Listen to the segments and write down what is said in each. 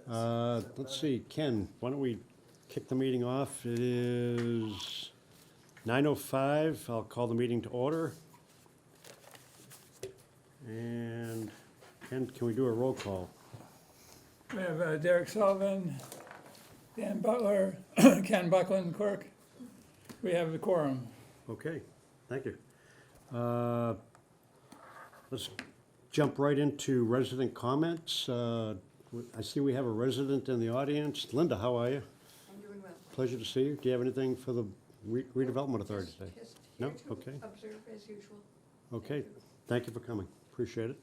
Let's see, Ken, why don't we kick the meeting off? It is 9:05. I'll call the meeting to order. And Ken, can we do a roll call? We have Derek Sullivan, Dan Butler, Ken Buckland, clerk. We have the quorum. Okay, thank you. Let's jump right into resident comments. I see we have a resident in the audience. Linda, how are you? I'm doing well. Pleasure to see you. Do you have anything for the Redevelopment Authority today? Just No? here to Okay. observe as usual. Okay, thank you for coming. Appreciate it.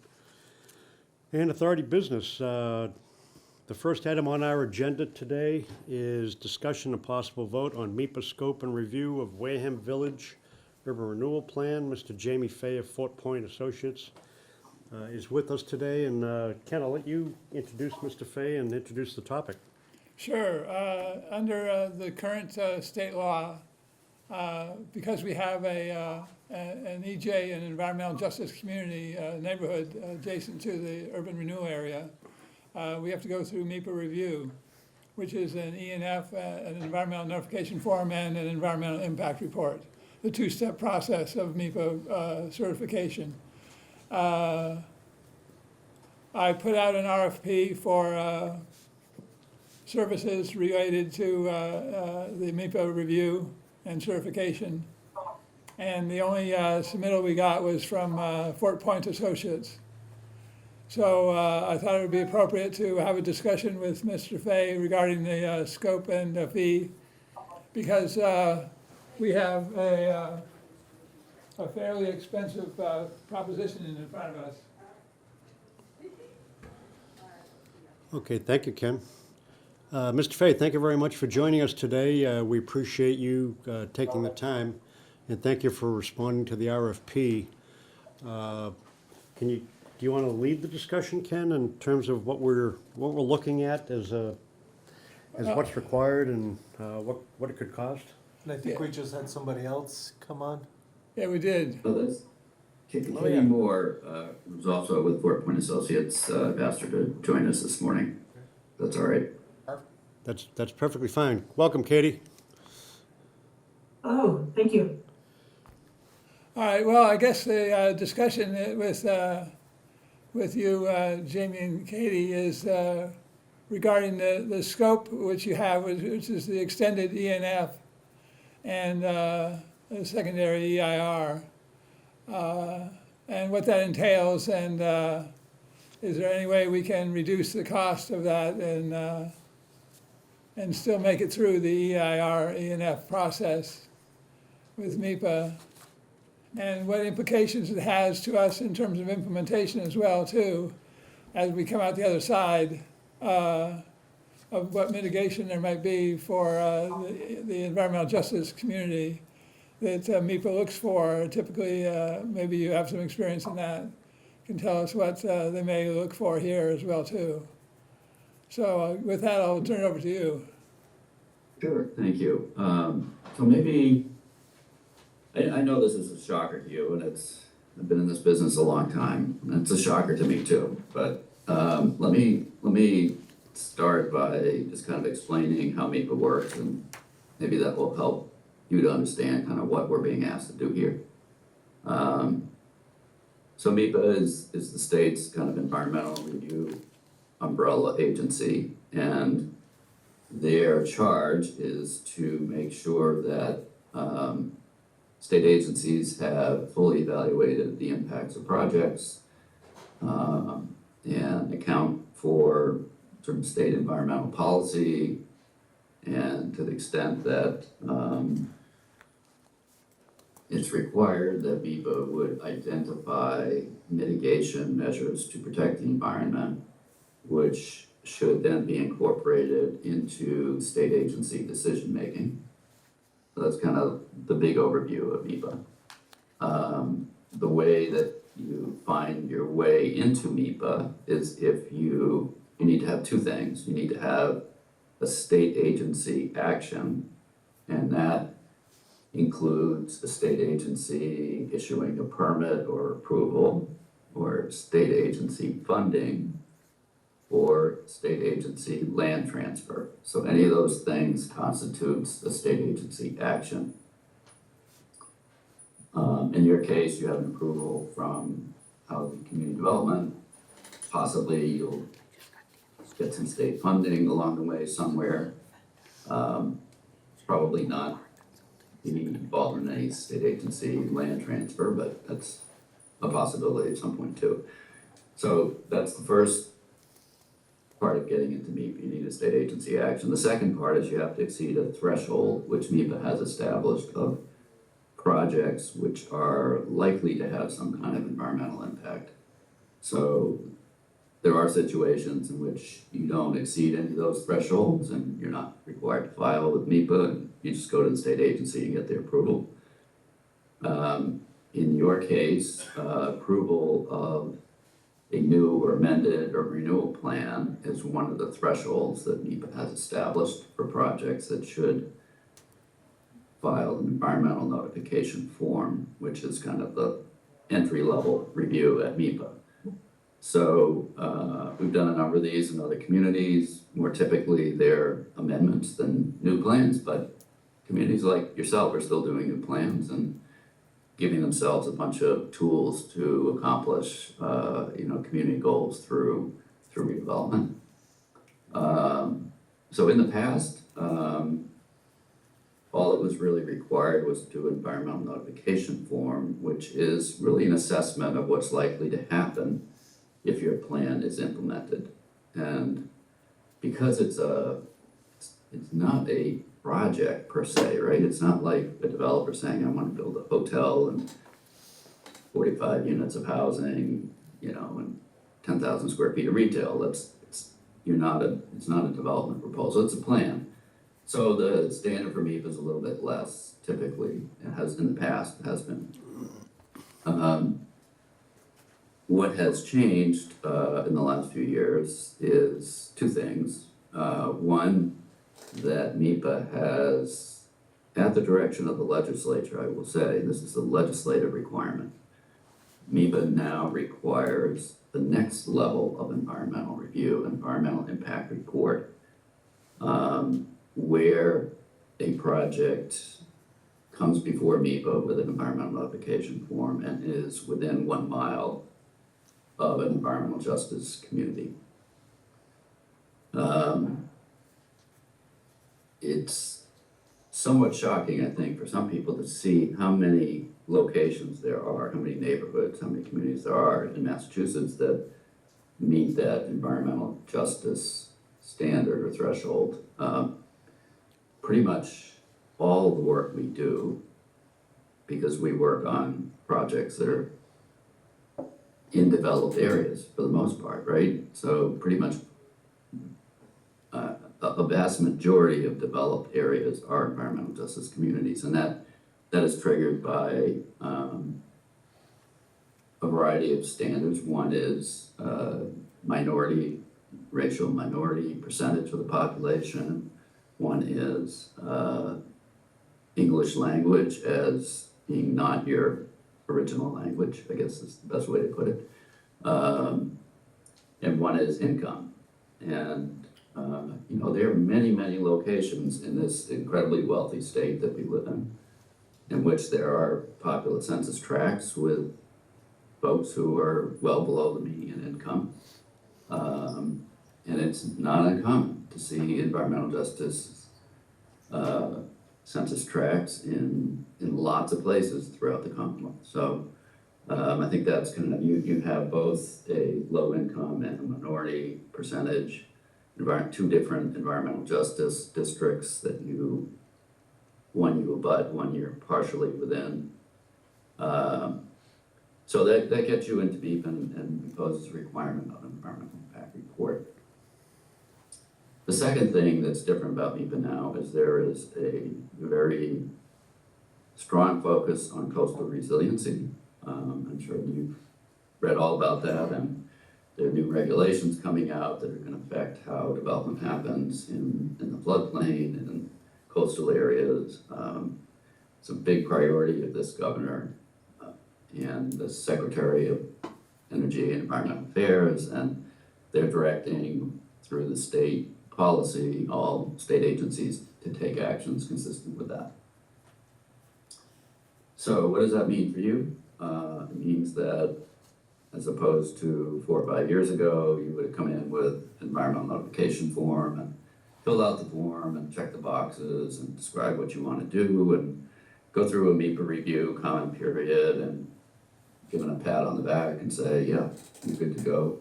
And authority business. The first item on our agenda today is discussion and possible vote on MIPA scope and review of Wareham Village Urban Renewal Plan. Mr. Jamie Fay of Fort Point Associates is with us today. And Ken, I'll let you introduce Mr. Fay and introduce the topic. Sure. Under the current state law, because we have an EJ, an environmental justice community neighborhood adjacent to the urban renewal area, we have to go through MIPA review, which is an ENF, an environmental notification form, and an environmental impact report, the two-step process of MIPA certification. I put out an RFP for services related to the MIPA review and certification. And the only submittal we got was from Fort Point Associates. So I thought it would be appropriate to have a discussion with Mr. Fay regarding the scope and the fee, because we have a fairly expensive proposition in front of us. Okay, thank you, Ken. Mr. Fay, thank you very much for joining us today. We appreciate you taking the time, and thank you for responding to the RFP. Do you want to lead the discussion, Ken, in terms of what we're looking at as what's required and what it could cost? And I think we just had somebody else come on. Yeah, we did. Oh, that's Katie Moore, who's also with Fort Point Associates, asked her to join us this morning. That's all right. That's perfectly fine. Welcome, Katie. Oh, thank you. All right, well, I guess the discussion with you, Jamie and Katie, is regarding the scope which you have, which is the extended ENF and the secondary EIR, and what that entails, and is there any way we can reduce the cost of that and still make it through the EIR, ENF process with MIPA? And what implications it has to us in terms of implementation as well, too, as we come out the other side, of what mitigation there might be for the environmental justice community that MIPA looks for. Typically, maybe you have some experience in that, can tell us what they may look for here as well, too. So with that, I'll turn it over to you. Sure, thank you. So maybe, I know this is a shocker to you, and I've been in this business a long time, and it's a shocker to me too. But let me start by just kind of explaining how MIPA works, and maybe that will help you to understand kind of what we're being asked to do here. So MIPA is the state's kind of environmental review umbrella agency, and their charge is to make sure that state agencies have fully evaluated the impacts of projects and account for sort of state environmental policy, and to the extent that it's required that MIPA would identify mitigation measures to protect the environment, which should then be incorporated into state agency decision making. So that's kind of the big overview of MIPA. The way that you find your way into MIPA is if you need to have two things. You need to have a state agency action, and that includes a state agency issuing a permit or approval, or state agency funding or state agency land transfer. So any of those things constitutes a state agency action. In your case, you have an approval from Housing Community Development. Possibly you'll get some state funding along the way somewhere. Probably not be involved in any state agency land transfer, but that's a possibility at some point too. So that's the first part of getting into MEPA. You need a state agency action. The second part is you have to exceed a threshold which MEPA has established of projects which are likely to have some kind of environmental impact. So there are situations in which you don't exceed any of those thresholds and you're not required to file with MEPA, and you just go to the state agency and get the approval. In your case, approval of a new or amended or renewal plan is one of the thresholds that MEPA has established for projects that should file an environmental notification form, which is kind of the entry-level review at MEPA. So we've done a number of these in other communities. More typically, they're amendments than new plans, but communities like yourself are still doing new plans and giving themselves a bunch of tools to accomplish, community goals through redevelopment. So in the past, all that was really required was to do an environmental notification form, which is really an assessment of what's likely to happen if your plan is implemented. And because it's not a project per se, right? It's not like a developer saying, I want to build a hotel and 45 units of housing, and 10,000 square feet of retail. It's not a development proposal, it's a plan. So the standard for MEPA is a little bit less typically. It has in the past, has been. What has changed in the last few years is two things. One, that MEPA has, at the direction of the legislature, I will say, this is a legislative requirement. MEPA now requires the next level of environmental review, environmental impact report, where a project comes before MEPA with an environmental notification form and is within 1 mile of an environmental justice community. It's somewhat shocking, I think, for some people to see how many locations there are, how many neighborhoods, how many communities there are in Massachusetts that meet that environmental justice standard or threshold. Pretty much all the work we do, because we work on projects that are in developed areas for the most part, right? So pretty much a vast majority of developed areas are environmental justice communities, and that is triggered by a variety of standards. One is racial minority percentage of the population. One is English language as being not your original language, I guess is the best way to put it. And one is income. And there are many, many locations in this incredibly wealthy state that we live in which there are populous census tracts with folks who are well below the median income. And it's not uncommon to see environmental justice census tracts in lots of places throughout the Commonwealth. So I think that's kind of, you have both a low income and a minority percentage, two different environmental justice districts that one you abut, one you're partially within. So that gets you into BEEP and imposes a requirement of an environmental impact report. The second thing that's different about MEPA now is there is a very strong focus on coastal resiliency. I'm sure you've read all about that, and there are new regulations coming out that are going to affect how development happens in the floodplain and in coastal areas. It's a big priority of this governor and the Secretary of Energy and Environmental Affairs, and they're directing through the state policy, all state agencies to take actions consistent with that. So what does that mean for you? It means that as opposed to 4 or 5 years ago, you would have come in with environmental notification form and filled out the form and checked the boxes and describe what you want to do and go through a MEPA review, comment period, and given a pat on the back and say, yeah, you're good to go.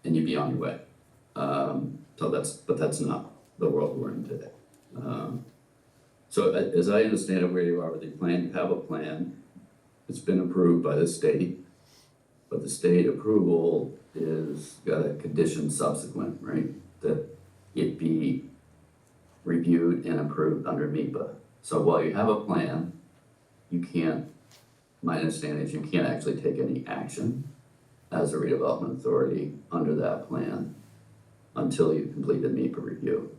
And you'd be on your way. But that's not the world we're in today. So as I understand it, where you are with your plan, you have a plan. It's been approved by the state, but the state approval is got a condition subsequent, right? That it be reviewed and approved under MEPA. So while you have a plan, you can't, my understanding is you can't actually take any action as a redevelopment authority under that plan until you complete the MEPA review.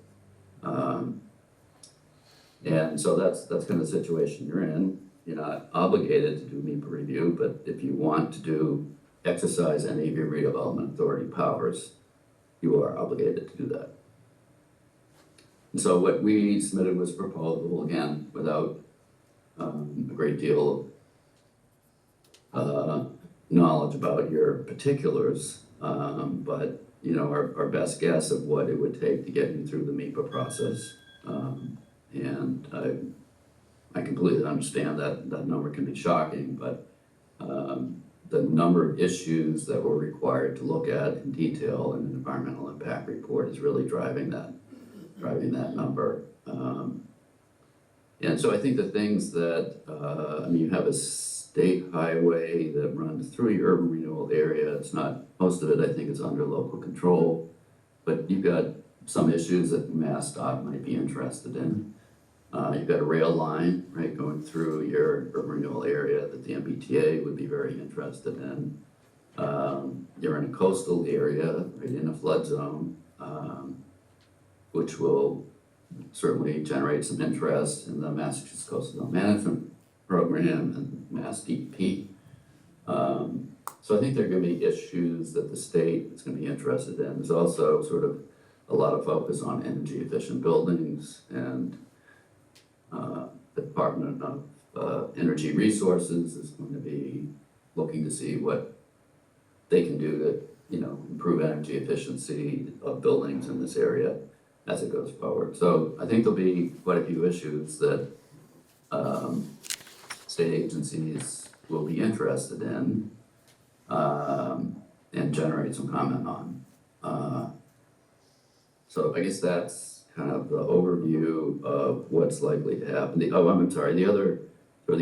And so that's kind of the situation you're in. You're not obligated to do MEPA review, but if you want to exercise any of your redevelopment authority powers, you are obligated to do that. And so what we submitted was a proposal, again, without a great deal of knowledge about your particulars, but our best guess of what it would take to get you through the MEPA process. And I completely understand that number can be shocking, but the number of issues that we're required to look at in detail in an environmental impact report is really driving that number. And so I think the things that, you have a state highway that runs through your urban renewal area. It's not, most of it I think is under local control, but you've got some issues that MassDOT might be interested in. You've got a rail line, right, going through your urban renewal area that the MBTA would be very interested in. You're in a coastal area, right, in a flood zone, which will certainly generate some interest in the Massachusetts Coastal Zone Management Program and Mass DEP. So I think there are going to be issues that the state is going to be interested in. There's also sort of a lot of focus on energy efficient buildings, and the Department of Energy Resources is going to be looking to see what they can do to, improve energy efficiency of buildings in this area as it goes forward. So I think there'll be quite a few issues that state agencies will be interested in and generate some comment on. So I guess that's kind of the overview of what's likely to happen. The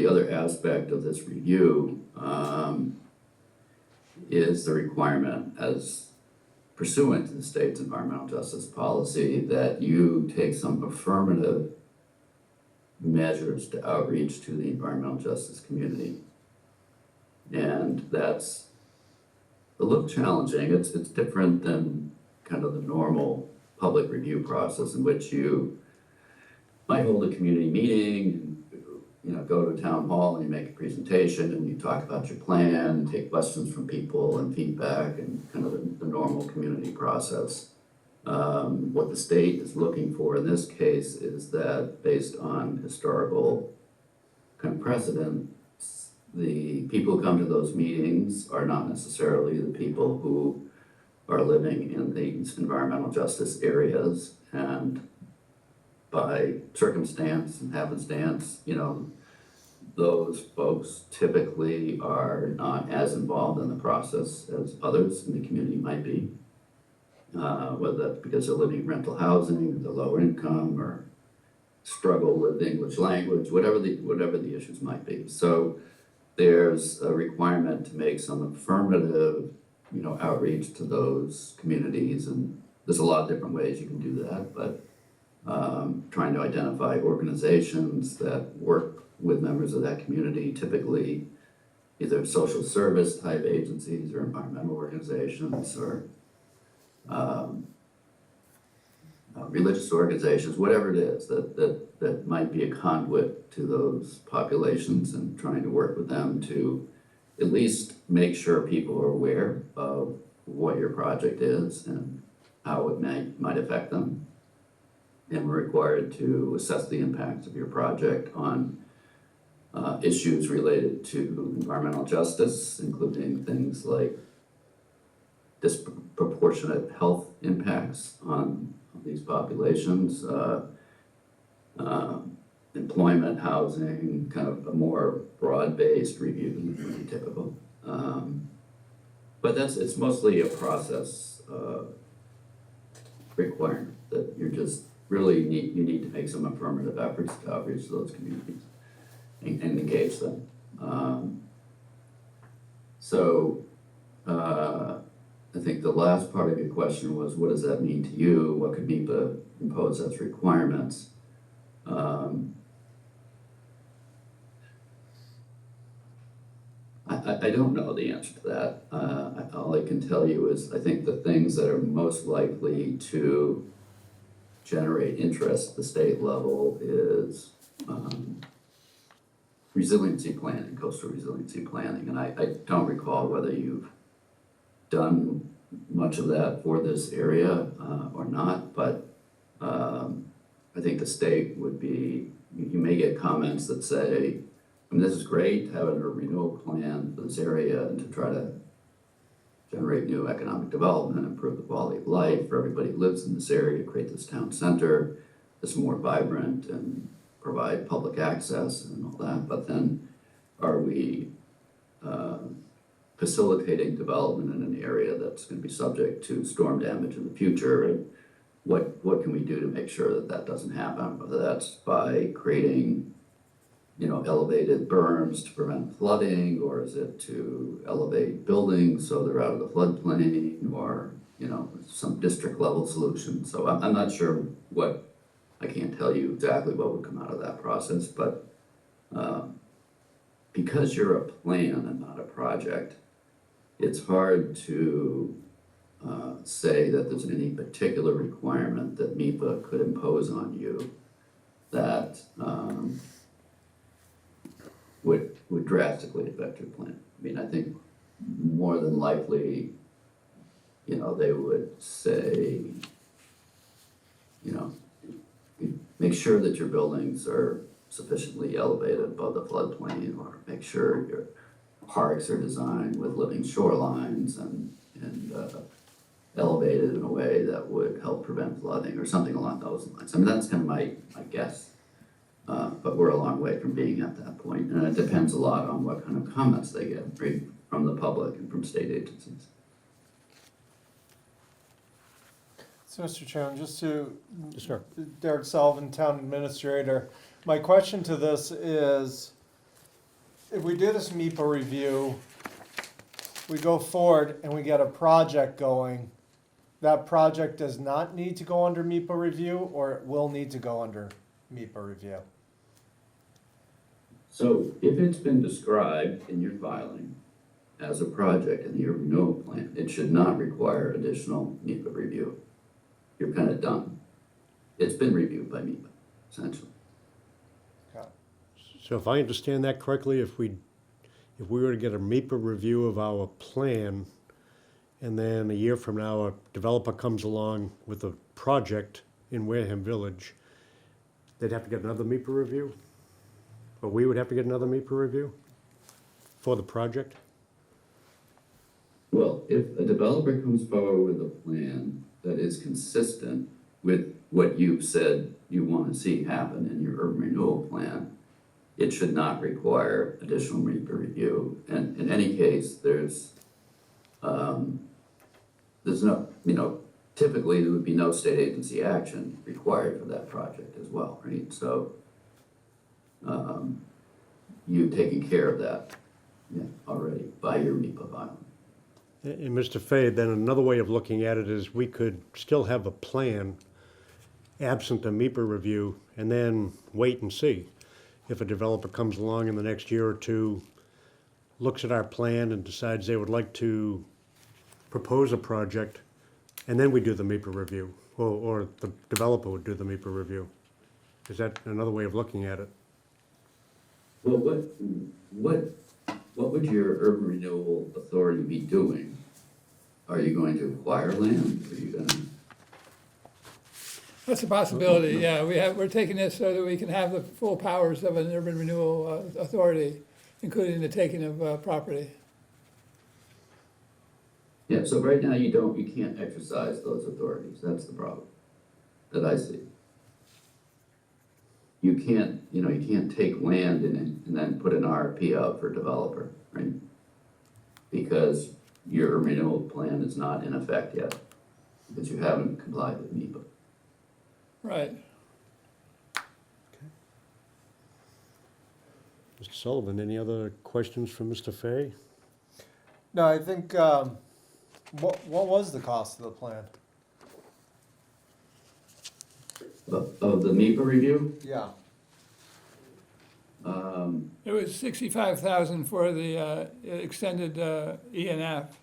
other aspect of this review is the requirement, as pursuant to the state's environmental justice policy, that you take some affirmative measures to outreach to the environmental justice community. And that's a little challenging. It's different than kind of the normal public review process in which you might hold a community meeting, go to a town hall and you make a presentation and you talk about your plan, take questions from people and feedback, and kind of the normal community process. What the state is looking for in this case is that, based on historical kind of precedent, the people who come to those meetings are not necessarily the people who are living in these environmental justice areas, and by circumstance and happenstance, those folks typically are not as involved in the process as others in the community might be, whether that's because they're living in rental housing, they're lower income, or struggle with the English language, whatever the issues might be. So there's a requirement to make some affirmative outreach to those communities, and there's a lot of different ways you can do that, but trying to identify organizations that work with members of that community, typically either social service type agencies or environmental organizations or religious organizations, whatever it is that might be a conduit to those populations, and trying to work with them to at least make sure people are aware of what your project is and how it might affect them. And we're required to assess the impacts of your project on issues related to environmental justice, including things like disproportionate health impacts on these populations, employment, housing, kind of a more broad-based review than would be typical. But it's mostly a process requirement that you need to make some affirmative efforts to outreach to those communities and engage them. I think the last part of your question was, what does that mean to you? What could NEPA impose as requirements? I don't know the answer to that. All I can tell you is I think the things that are most likely to generate interest at the state level is resiliency planning, coastal resiliency planning. And I don't recall whether you've done much of that for this area or not, but I think the state would be, you may get comments that say, I mean, this is great, having a renewal plan for this area and to try to generate new economic development, improve the quality of life for everybody who lives in this area, create this town center that's more vibrant and provide public access and all that. But then are we facilitating development in an area that's going to be subject to storm damage in the future? And what can we do to make sure that that doesn't happen? Whether that's by creating elevated berms to prevent flooding, or is it to elevate buildings so they're out of the floodplain, or some district level solution. So I'm not sure I can't tell you exactly what would come out of that process, but because you're a plan and not a project, it's hard to say that there's any particular requirement that NEPA could impose on you that would drastically affect your plan. I mean, I think more than likely, they would say, make sure that your buildings are sufficiently elevated above the floodplain, or make sure your parks are designed with living shorelines and elevated in a way that would help prevent flooding, or something along those lines. I mean, that's kind of my guess. But we're a long way from being at that point, and it depends a lot on what kind of comments they get from the public and from state agencies. So, Mr. Chairman, just to Yes, sir. Derek Sullivan, Town Administrator, my question to this is, if we do this MEPA review, we go forward and we get a project going, that project does not need to go under MEPA review, or it will need to go under MEPA review? So if it's been described in your filing as a project in your renewal plan, it should not require additional NEPA review. You're kind of done. It's been reviewed by NEPA, essentially. So if I understand that correctly, if we were to get a MEPA review of our plan, and then a year from now, a developer comes along with a project in Wareham Village, they'd have to get another MEPA review? Or we would have to get another MEPA review for the project? Well, if a developer comes forward with a plan that is consistent with what you've said you want to see happen in your urban renewal plan, it should not require additional MEPA review. And in any case, there's no, typically there would be no state agency action required for that project as well, right? So you've taken care of that already by your MEPA filing. And Mr. Fay, then another way of looking at it is we could still have a plan absent a MEPA review and then wait and see. If a developer comes along in the next year or two, looks at our plan and decides they would like to propose a project, and then we do the MEPA review, or the developer would do the MEPA review. Is that another way of looking at it? Well, what what would your urban renewal authority be doing? Are you going to acquire land? Are you gonna? That's a possibility, yeah. We're taking this so that we can have the full powers of an urban renewal authority, including the taking of property. Yeah, so right now you can't exercise those authorities. That's the problem that I see. You can't take land and then put an RFP out for a developer, right? Because your renewal plan is not in effect yet, because you haven't complied with NEPA. Right. Mr. Sullivan, any other questions for Mr. Fay? No, I think, what was the cost of the plan? Of the NEPA review, Yeah. It was 65,000 for the extended E&F.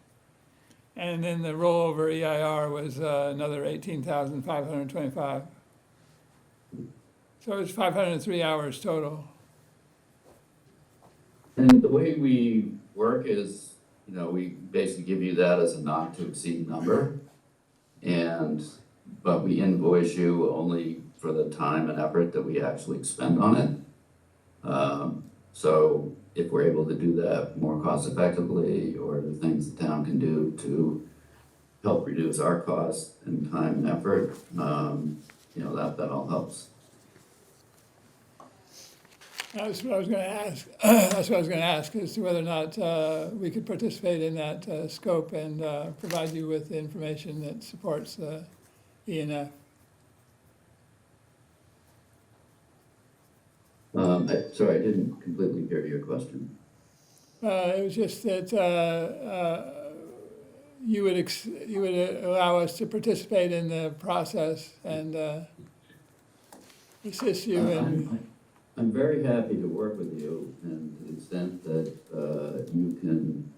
And then the rollover EIR was another 18,525. So it was 503 hours total. and the way we work is, we basically give you that as a not to exceed number. But we invoice you only for the time and effort that we actually expend on it. So if we're able to do that more cost effectively, or the things the town can do to help reduce our costs and time and effort, that all helps. That's what I was going to ask. That's what I was going to ask, as to whether or not we could participate in that scope and provide you with the information that supports E&F. Sorry, I didn't completely hear your question. It was just that you would allow us to participate in the process and assist you in. I'm very happy to work with you, and to the extent that you can,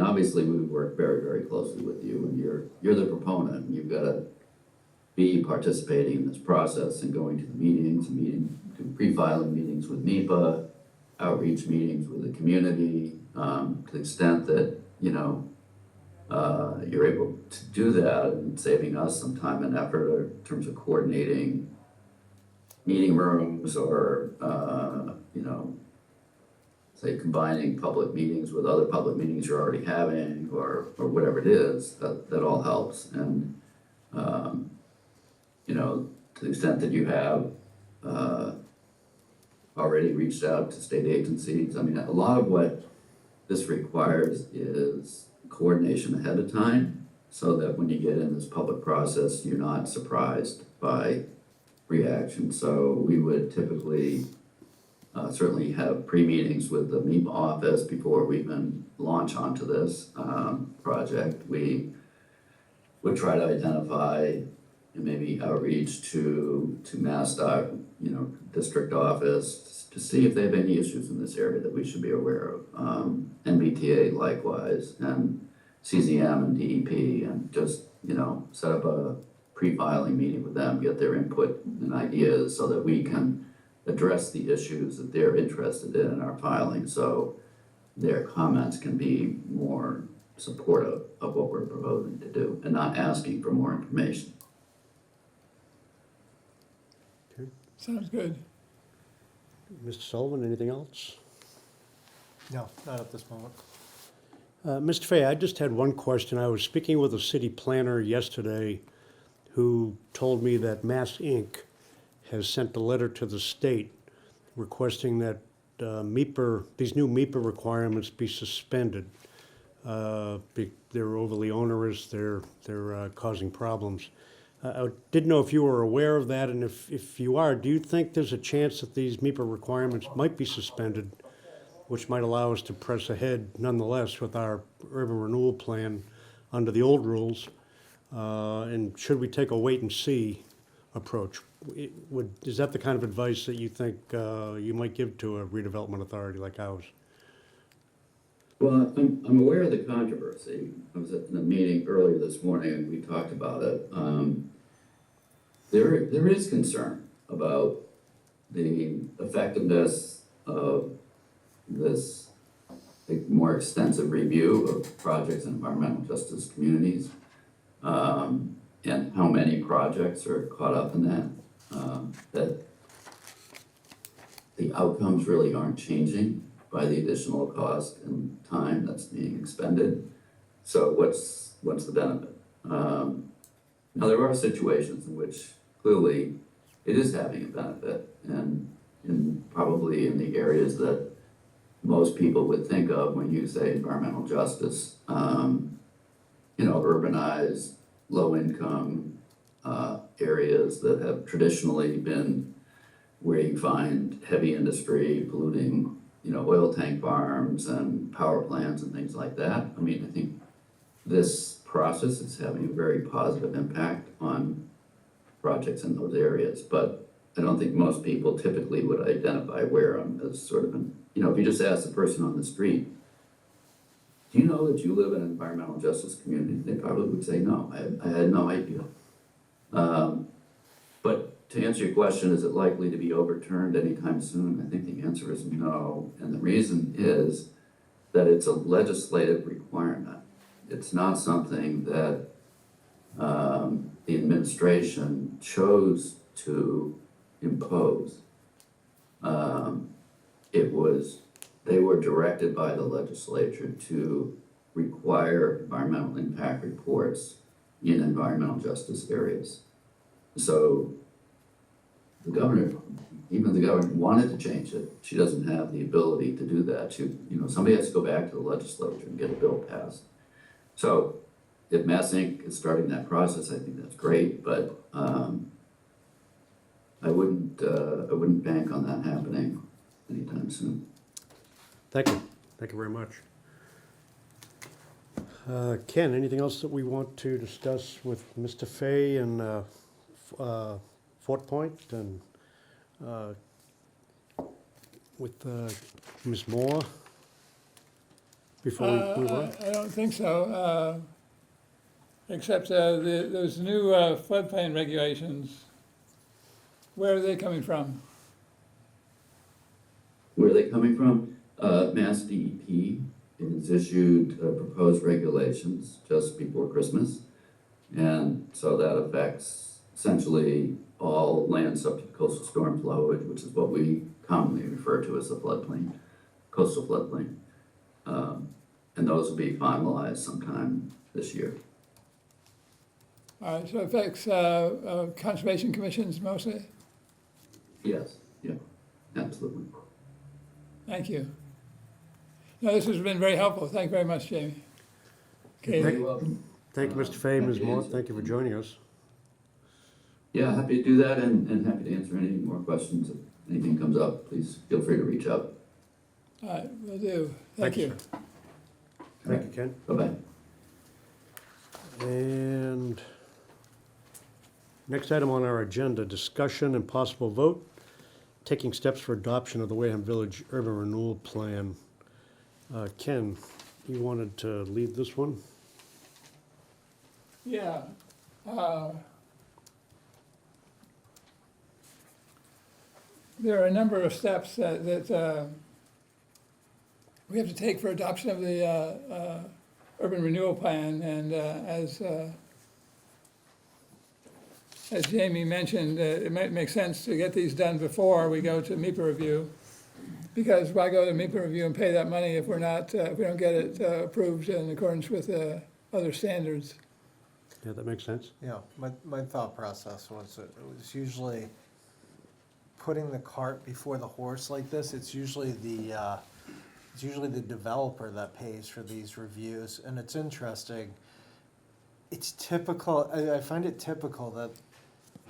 obviously we work very, very closely with you, and you're the proponent, and you've got to be participating in this process and going to the meetings, to pre-filing meetings with NEPA, outreach meetings with the community, to the extent that, you're able to do that and saving us some time and effort in terms of coordinating meeting rooms or, say combining public meetings with other public meetings you're already having or whatever it is, that all helps. And, to the extent that you have already reached out to state agencies, a lot of what this requires is coordination ahead of time, so that when you get in this public process, you're not surprised by reaction. So we would typically certainly have pre-meetings with the MEPA office before we even launch onto this project. We would try to identify and maybe outreach to MassDOT, district office, to see if they have any issues in this area that we should be aware of. MBTA likewise, and CZM and DEP, and just, set up a pre-filing meeting with them, get their input and ideas so that we can address the issues that they're interested in our filing, so their comments can be more supportive of what we're proposing to do and not asking for more information. Sounds good. Mr. Sullivan, anything else? No, not at this moment. Mr. Fay, I just had one question. I was speaking with a city planner yesterday who told me that Mass Inc. has sent a letter to the state requesting that these new MEPA requirements be suspended. They're overly onerous, they're causing problems. I didn't know if you were aware of that, and if you are, do you think there's a chance that these MEPA requirements might be suspended, which might allow us to press ahead nonetheless with our urban renewal plan under the old rules? And should we take a wait and see approach? Is that the kind of advice that you think you might give to a redevelopment authority like ours? Well, I'm aware of the controversy. I was at the meeting earlier this morning and we talked about it. There is concern about the effectiveness of this more extensive review of projects in environmental justice communities, and how many projects are caught up in that, that the outcomes really aren't changing by the additional cost and time that's being expended. So what's the benefit? Now, there are situations in which clearly it is having a benefit, and probably in the areas that most people would think of when you say environmental justice, urbanized, low-income areas that have traditionally been where you find heavy industry polluting, oil tank farms and power plants and things like that. I mean, I think this process is having a very positive impact on projects in those areas, but I don't think most people typically would identify Wareham as sort of an, if you just ask the person on the street, do you know that you live in an environmental justice community? They probably would say, no, I had no idea. But to answer your question, is it likely to be overturned anytime soon? I think the answer is no. And the reason is that it's a legislative requirement. It's not something that the administration chose to impose. They were directed by the legislature to require environmental impact reports in environmental justice areas. So the governor, even if the governor wanted to change it, she doesn't have the ability to do that. Somebody has to go back to the legislature and get a bill passed. So if Mass Inc. is starting that process, I think that's great, but I wouldn't bank on that happening anytime soon. Thank you. Thank you very much. Ken, anything else that we want to discuss with Mr. Fay and Fort Point and with Ms. Moore before we move on? I don't think so, except those new floodplain regulations. Where are they coming from? Where are they coming from? Mass DEP has issued proposed regulations just before Christmas. And so that affects essentially all land subject to coastal storm flowage, which is what we commonly refer to as the floodplain, coastal floodplain. And those will be finalized sometime this year. All right, so it affects conservation commissions mostly? Yes, yeah, absolutely. Thank you. No, this has been very helpful. Thank you very much, Jamie. Okay. You're welcome. Thank you, Mr. Fay, Ms. Happy to Moore. answer. Thank you for joining us. Yeah, happy to do that and happy to answer any more questions. If anything comes up, please feel free to reach out. All right, will do. Thank you. sir. Thank you, Ken. Bye-bye. And next item on our agenda, discussion and possible vote, taking steps for adoption of the Wareham Village Urban Renewal Plan. Ken, you wanted to lead this one? Yeah. There are a number of steps that we have to take for adoption of the urban renewal plan, and as Jamie mentioned, it might make sense to get these done before we go to MIPA review, because why go to MIPA review and pay that money if we don't get it approved in accordance with other standards? Yeah, that makes sense. Yeah, my thought process was it was usually putting the cart before the horse like this. It's usually the developer that pays for these reviews, and it's interesting. It's typical. I find it typical that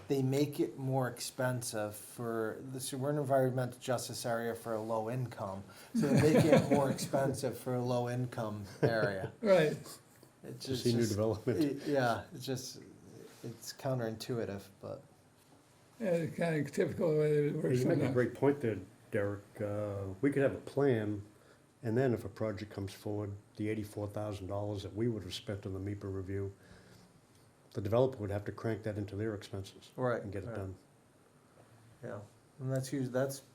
they make it more expensive for this. We're an environmental justice area for a low income, so they make it more expensive for a low income area. Right. It's To see new development. Yeah, it's counterintuitive, but Yeah, it's kind of typical the way it works. You make a sometimes. great point there, Derek. We could have a plan, and then if a project comes forward, the $84,000 that we would have spent on the MIPA review, the developer would have to crank that into their expenses right and get it right. done. Yeah, And that's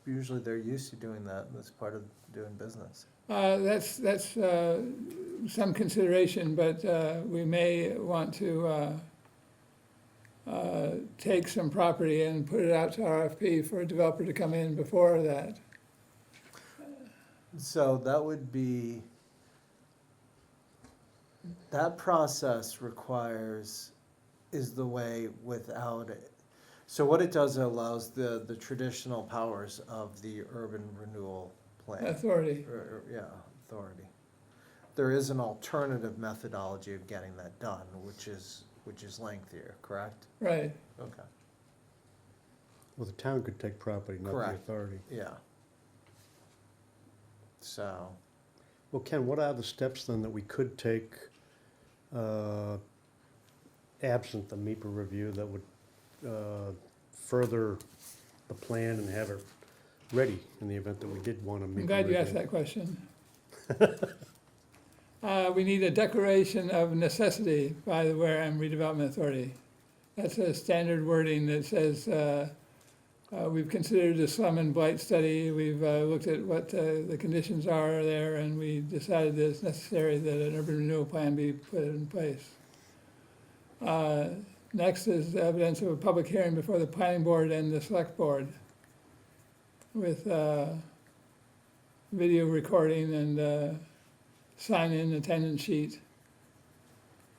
usually they're used to doing that, that's part of doing business. That's some consideration, but we may want to take some property and put it out to RFP for a developer to come in before that. So that would be, that process is the way without it. So what it does, it allows the traditional powers of the urban renewal plan. Authority. Yeah, authority. There is an alternative methodology of getting that done, which is lengthier, correct? Right. Okay, Well, the town could take property, not the Correct. authority. yeah. So, Well, Ken, what are the steps then that we could take, absent the MEPA review, that would further the plan and have it ready in the event that we did want a MEPA review? I'm glad you asked that question. We need a declaration of necessity by the Wareham Redevelopment Authority. That's a standard wording that says, we've considered a slum and blight study, we've looked at what the conditions are there, and we decided that it's necessary that an urban renewal plan be put in place. Next is evidence of a public hearing before the planning board and the select board with video recording and sign-in attendance sheet,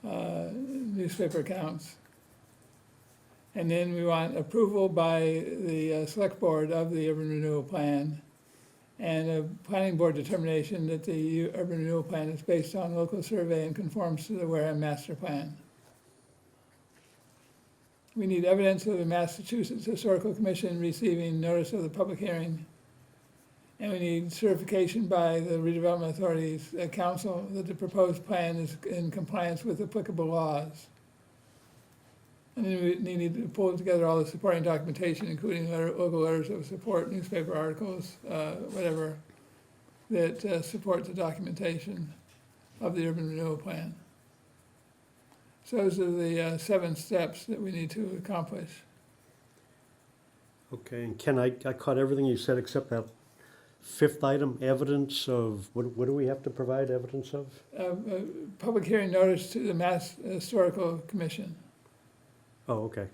newspaper accounts. And then we want approval by the select board of the urban renewal plan and a planning board determination that the urban renewal plan is based on local survey and conforms to the Wareham master plan. We need evidence of the Massachusetts Historical Commission receiving notice of the public hearing. And we need certification by the redevelopment authorities, council, that the proposed plan is in compliance with applicable laws. And then we need to pull together all the supporting documentation, including local letters of support, newspaper articles, whatever, that support the documentation of the urban renewal plan. So those are the 7 steps that we need to accomplish. Okay, and Ken, I caught everything you said except that 5th item, evidence of, what do we have to provide evidence of? Public hearing notice to the Mass Historical Commission. Oh, okay.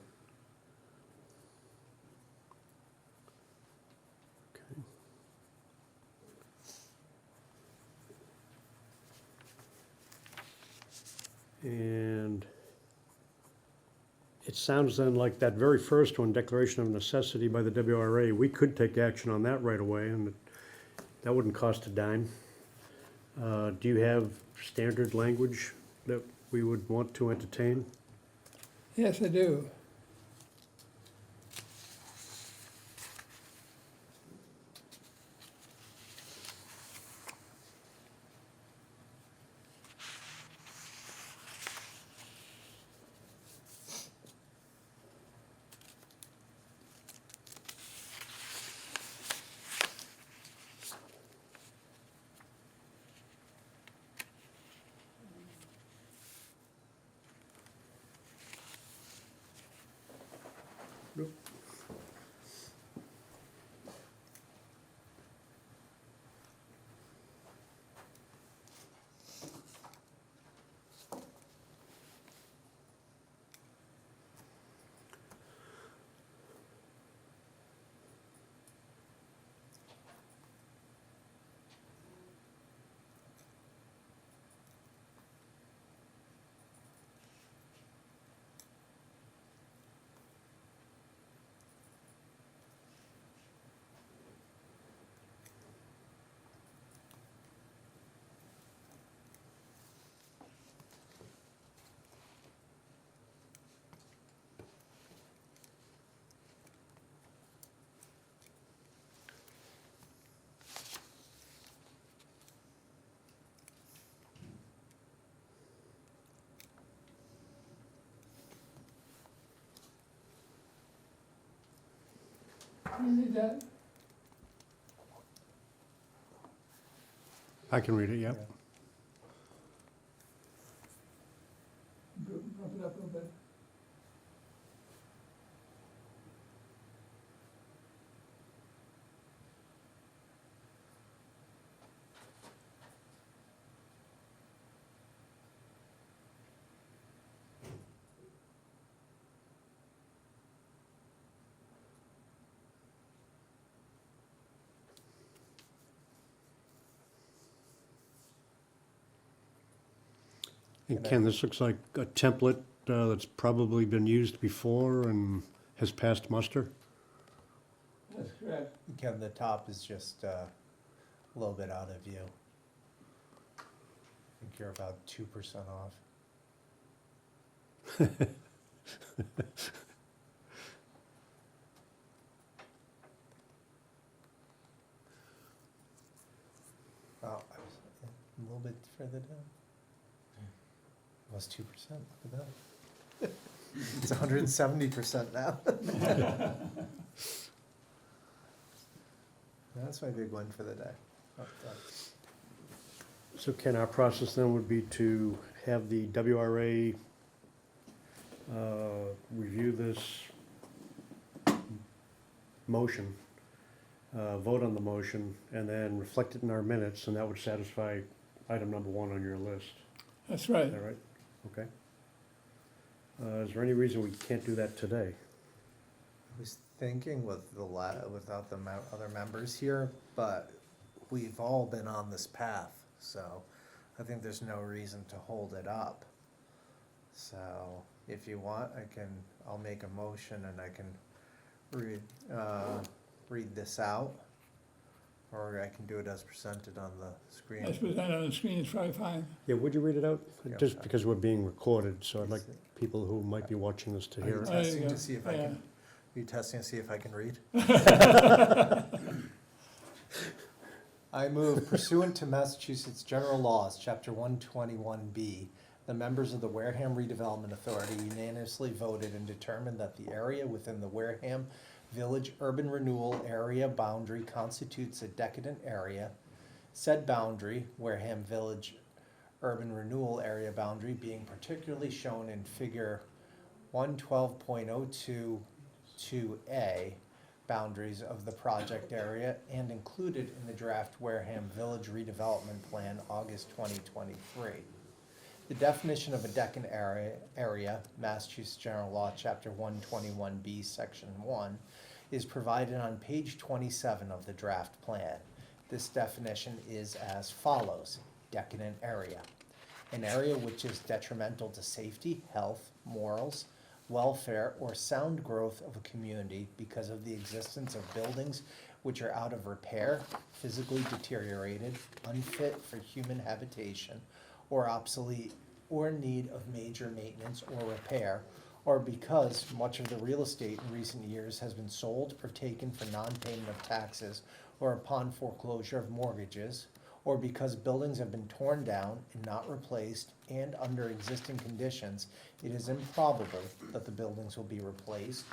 Okay. And it sounds then like that very first one, declaration of necessity by the WRA, we could take action on that right away, and that wouldn't cost a dime. Do you have standard language that we would want to entertain? Yes, I do. You need that? I can read it, yeah. Bump it up a little bit. And Ken, this looks like a template that's probably been used before and has passed muster. That's correct. Again, the top is just a little bit out of view. I think you're about 2% off. Oh, I was a little bit further down. It was 2%, look at that. It's 170% now. That's my big one for the day. Oh, done. So Ken, our process then would be to have the WRA review this motion, vote on the motion, and then reflect it in our minutes, and that would satisfy item number 1 on your list. That's right. Is that right? Okay. Is there any reason we can't do that today? I was thinking with without the other members here, but we've all been on this path, so I think there's no reason to hold it up. So if you want, I'll make a motion and I can read this out, or I can do it as presented on the screen. As presented on the screen is probably fine. Yeah, would you read it out? Yeah, Just sure. because we're being recorded, so I'd like people who might be watching this to Are hear you it. There you testing go. to see if I Yeah. can? Are you testing to see if I can read? I move pursuant to Massachusetts General Laws, Chapter 121B, the members of the Wareham Redevelopment Authority unanimously voted and determined that the area within the Wareham Village Urban Renewal Area boundary constitutes a decadent area. Said boundary, Wareham Village Urban Renewal Area boundary, being particularly shown in Figure 112.022A, boundaries of the project area and included in the draft Wareham Village Redevelopment Plan, August 2023. The definition of a decadent area, Massachusetts General Law, Chapter 121B, Section 1, is provided on page 27 of the draft plan. This definition is as follows: decadent area, an area which is detrimental to safety, health, morals, welfare, or sound growth of a community because of the existence of buildings which are out of repair, physically deteriorated, unfit for human habitation, or obsolete, or in need of major maintenance or repair, or because much of the real estate in recent years has been sold or taken for non-payment of taxes or upon foreclosure of mortgages, or because buildings have been torn down and not replaced, and under existing conditions, it is improbable that the buildings will be replaced,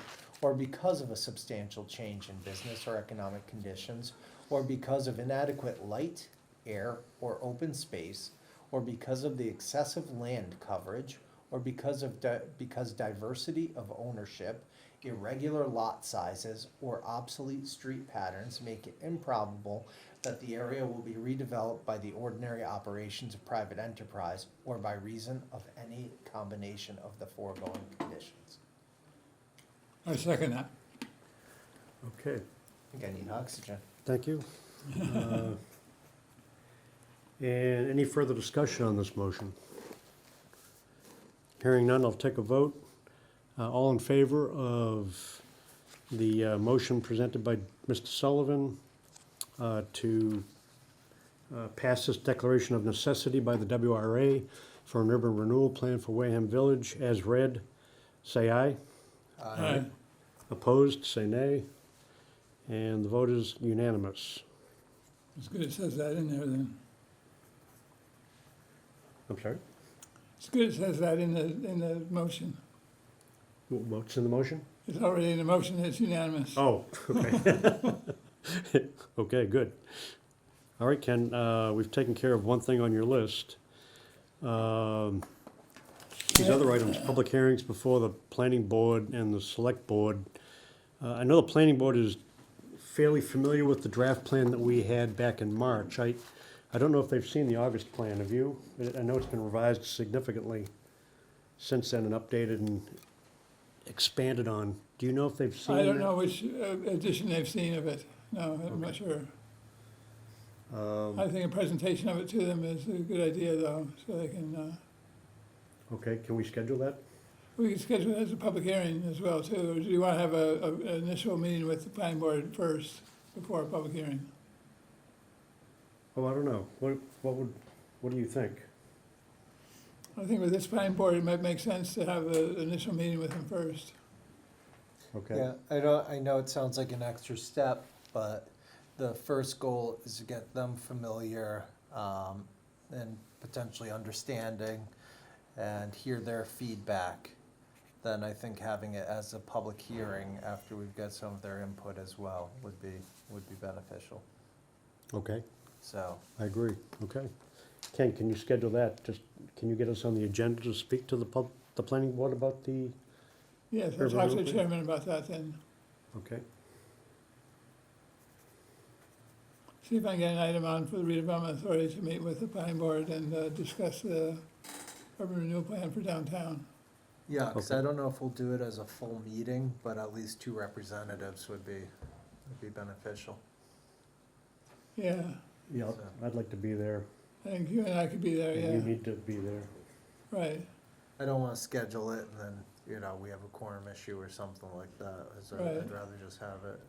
or because of a substantial change in business or economic conditions, or because of inadequate light, air, or open space, or because of the excessive land coverage, or because diversity of ownership, irregular lot sizes, or obsolete street patterns make it improbable that the area will be redeveloped by the ordinary operations of private enterprise or by reason of any combination of the foregoing conditions. I second that. Okay, I think I need oxygen. thank you. And any further discussion on this motion? Hearing none, I'll take a vote. All in favor of the motion presented by Mr. Sullivan to pass this declaration of necessity by the WRA for an urban renewal plan for Wareham Village as read, say aye. Aye. Opposed, say nay. And the vote is unanimous. It's good it says that in there then. I'm sorry? It's good it says that in the motion. What's in the motion? It's already in the motion, it's unanimous. Oh, okay. Okay, good. All right, Ken, we've taken care of one thing on your list. These other items, public hearings before the planning board and the select board. I know the planning board is fairly familiar with the draft plan that we had back in March. I don't know if they've seen the August plan, have you? I know it's been revised significantly since then and updated and expanded on. Do you know if they've seen I don't that? know which edition they've seen of it. No, I'm not sure. I think a presentation of it to them is a good idea though, so they can Okay, can we schedule that? We can schedule it as a public hearing as well, too, or do you want to have an initial meeting with the planning board first before a public hearing? Oh, I don't know. What do you think? I think with this planning board, it might make sense to have an initial meeting with them first. Okay, Yeah, I know it sounds like an extra step, but the first goal is to get them familiar, and potentially understanding and hear their feedback. Then I think having it as a public hearing after we've got some of their input as well would be beneficial, okay, so. I agree, okay. Ken, can you schedule that? Just, can you get us on the agenda to speak to the planning board about the, Yes, I'll talk to the chairman about that then. okay? See if I can get an item on for the redevelopment authority to meet with the planning board and discuss the urban renewal plan for downtown. Yeah, because Okay. I don't know if we'll do it as a full meeting, but at least 2 representatives would be beneficial. Yeah, Yeah, So- I'd like to be there. I think you and I could be there, And yeah, you need to be there. right. I don't want to schedule it and then, we have a quorum issue or something like that. So Right. I'd rather just have it.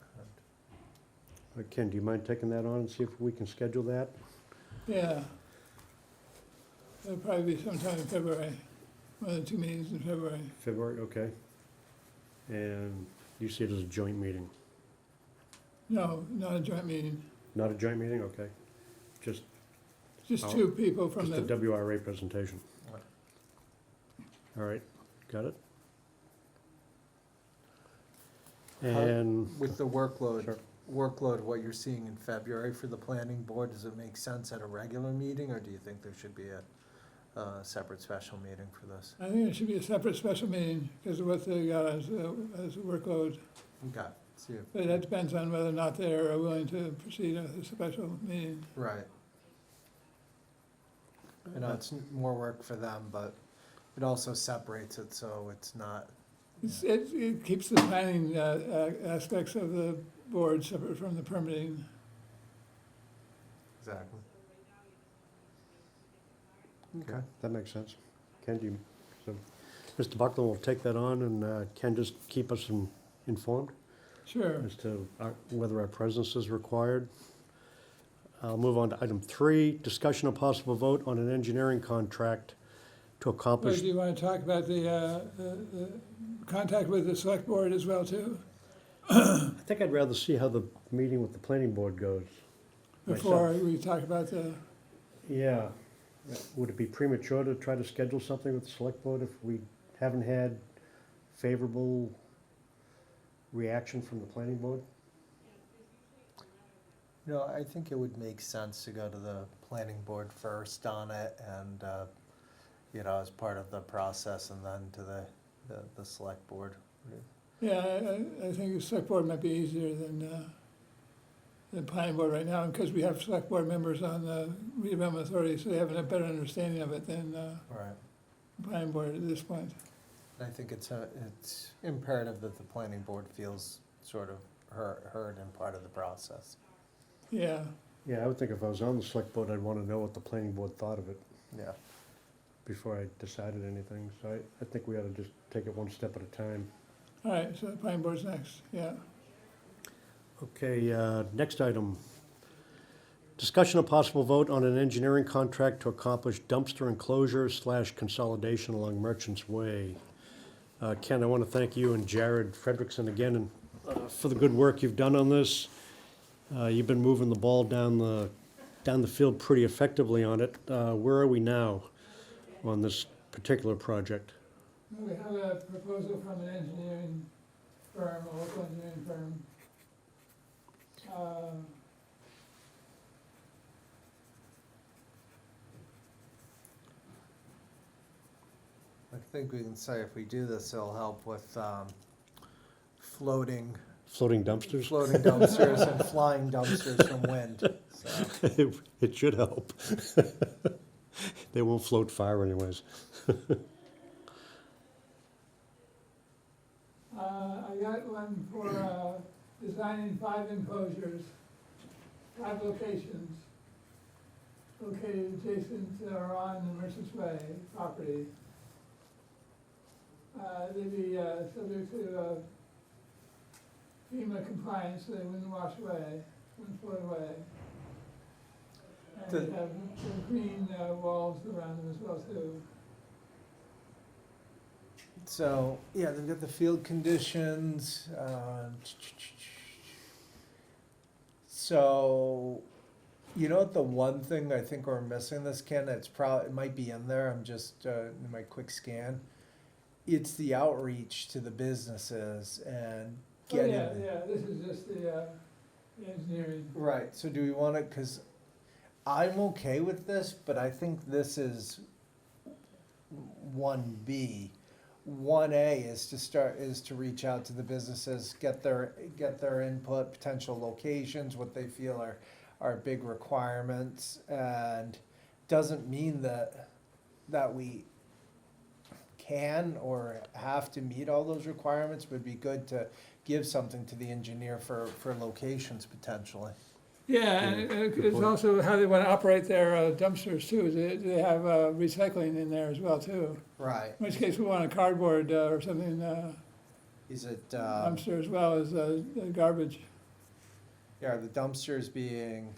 Ken, do you mind taking that on and see if we can schedule that? Yeah. It'll probably be sometime in February, one of the 2 meetings in February. February, okay. And you see it as a joint meeting? No, not a joint meeting, Not a joint meeting, okay. Just just Oh, 2 people from just a the, WRA presentation. Right. All right, got it? How- And, With the workload, Sure. what you're seeing in February for the planning board, does it make sense at a regular meeting, or do you think there should be a separate special meeting for this? I think it should be a separate special meeting because of what they got as a workload. Okay, see if, But that depends on whether or not they're willing to proceed with a special meeting. right. I know it's more work for them, but it also separates it so it's not, It keeps the planning aspects of the board separate from the permitting. exactly. okay, that makes sense. Ken, do you, so, Mr. Buckland will take that on and Ken just keep us informed Sure. as to whether our presence is required. I'll move on to item 3, discussion of possible vote on an engineering contract to Well, accomplish. do you want to talk about the contact with the select board as well, too? I think I'd rather see how the meeting with the planning board goes. Before we talk about the, Yeah. Would it be premature to try to schedule something with the select board if we haven't had favorable reaction from the planning board? I think it would make sense to go to the planning board first on it and, as part of the process and then to the select board. yeah, I think the select board might be easier than planning board right now, because we have select board members on the redevelopment authority, so they have a better understanding of it than Right. planning board at this point. I think it's imperative that the planning board feels sort of heard and part of the process. Yeah, Yeah, I would think if I was on the select board, I'd want to know what the planning board thought of it Yeah. before I decided anything. So I think we ought to just take it one step at a time. all right, so the planning board's next, yeah. Okay, next item. Discussion of possible vote on an engineering contract to accomplish dumpster enclosure / consolidation along Merchants Way. Ken, I want to thank you and Jared Frederickson again for the good work you've done on this. You've been moving the ball down the field pretty effectively on it. Where are we now on this particular project? We have a proposal from an engineering firm, a local engineering firm. I think we can say if we do this, it'll help with floating Floating dumpsters? dumpsters and flying dumpsters from wind. So, It should help. They won't float far anyways. I got one for designing 5 enclosures, 5 locations, located adjacent or on the Merchants Way property. they'd be, subject to, FEMA compliance, so they wouldn't wash away, wouldn't float away. And The- they'd have green, walls around them as well too. So, yeah, they've got the field conditions, so, you know what, the one thing I think we're missing this, Ken, it might be in there, I'm just, in my quick scan. It's the outreach to the businesses and Oh, getting. yeah, this is just the engineering. Right, so do we wanna, cause I'm okay with this, but I think this is 1B. 1A is to reach out to the businesses, get their input, potential locations, what they feel are big requirements, and doesn't mean that we can or have to meet all those requirements. Would be good to give something to the engineer for locations potentially. Yeah, and it's also how they wanna operate their dumpsters too, they have recycling in there as well too. Right. In which case we want a cardboard or something, Is it, dumpster as well as garbage. yeah, the dumpsters being,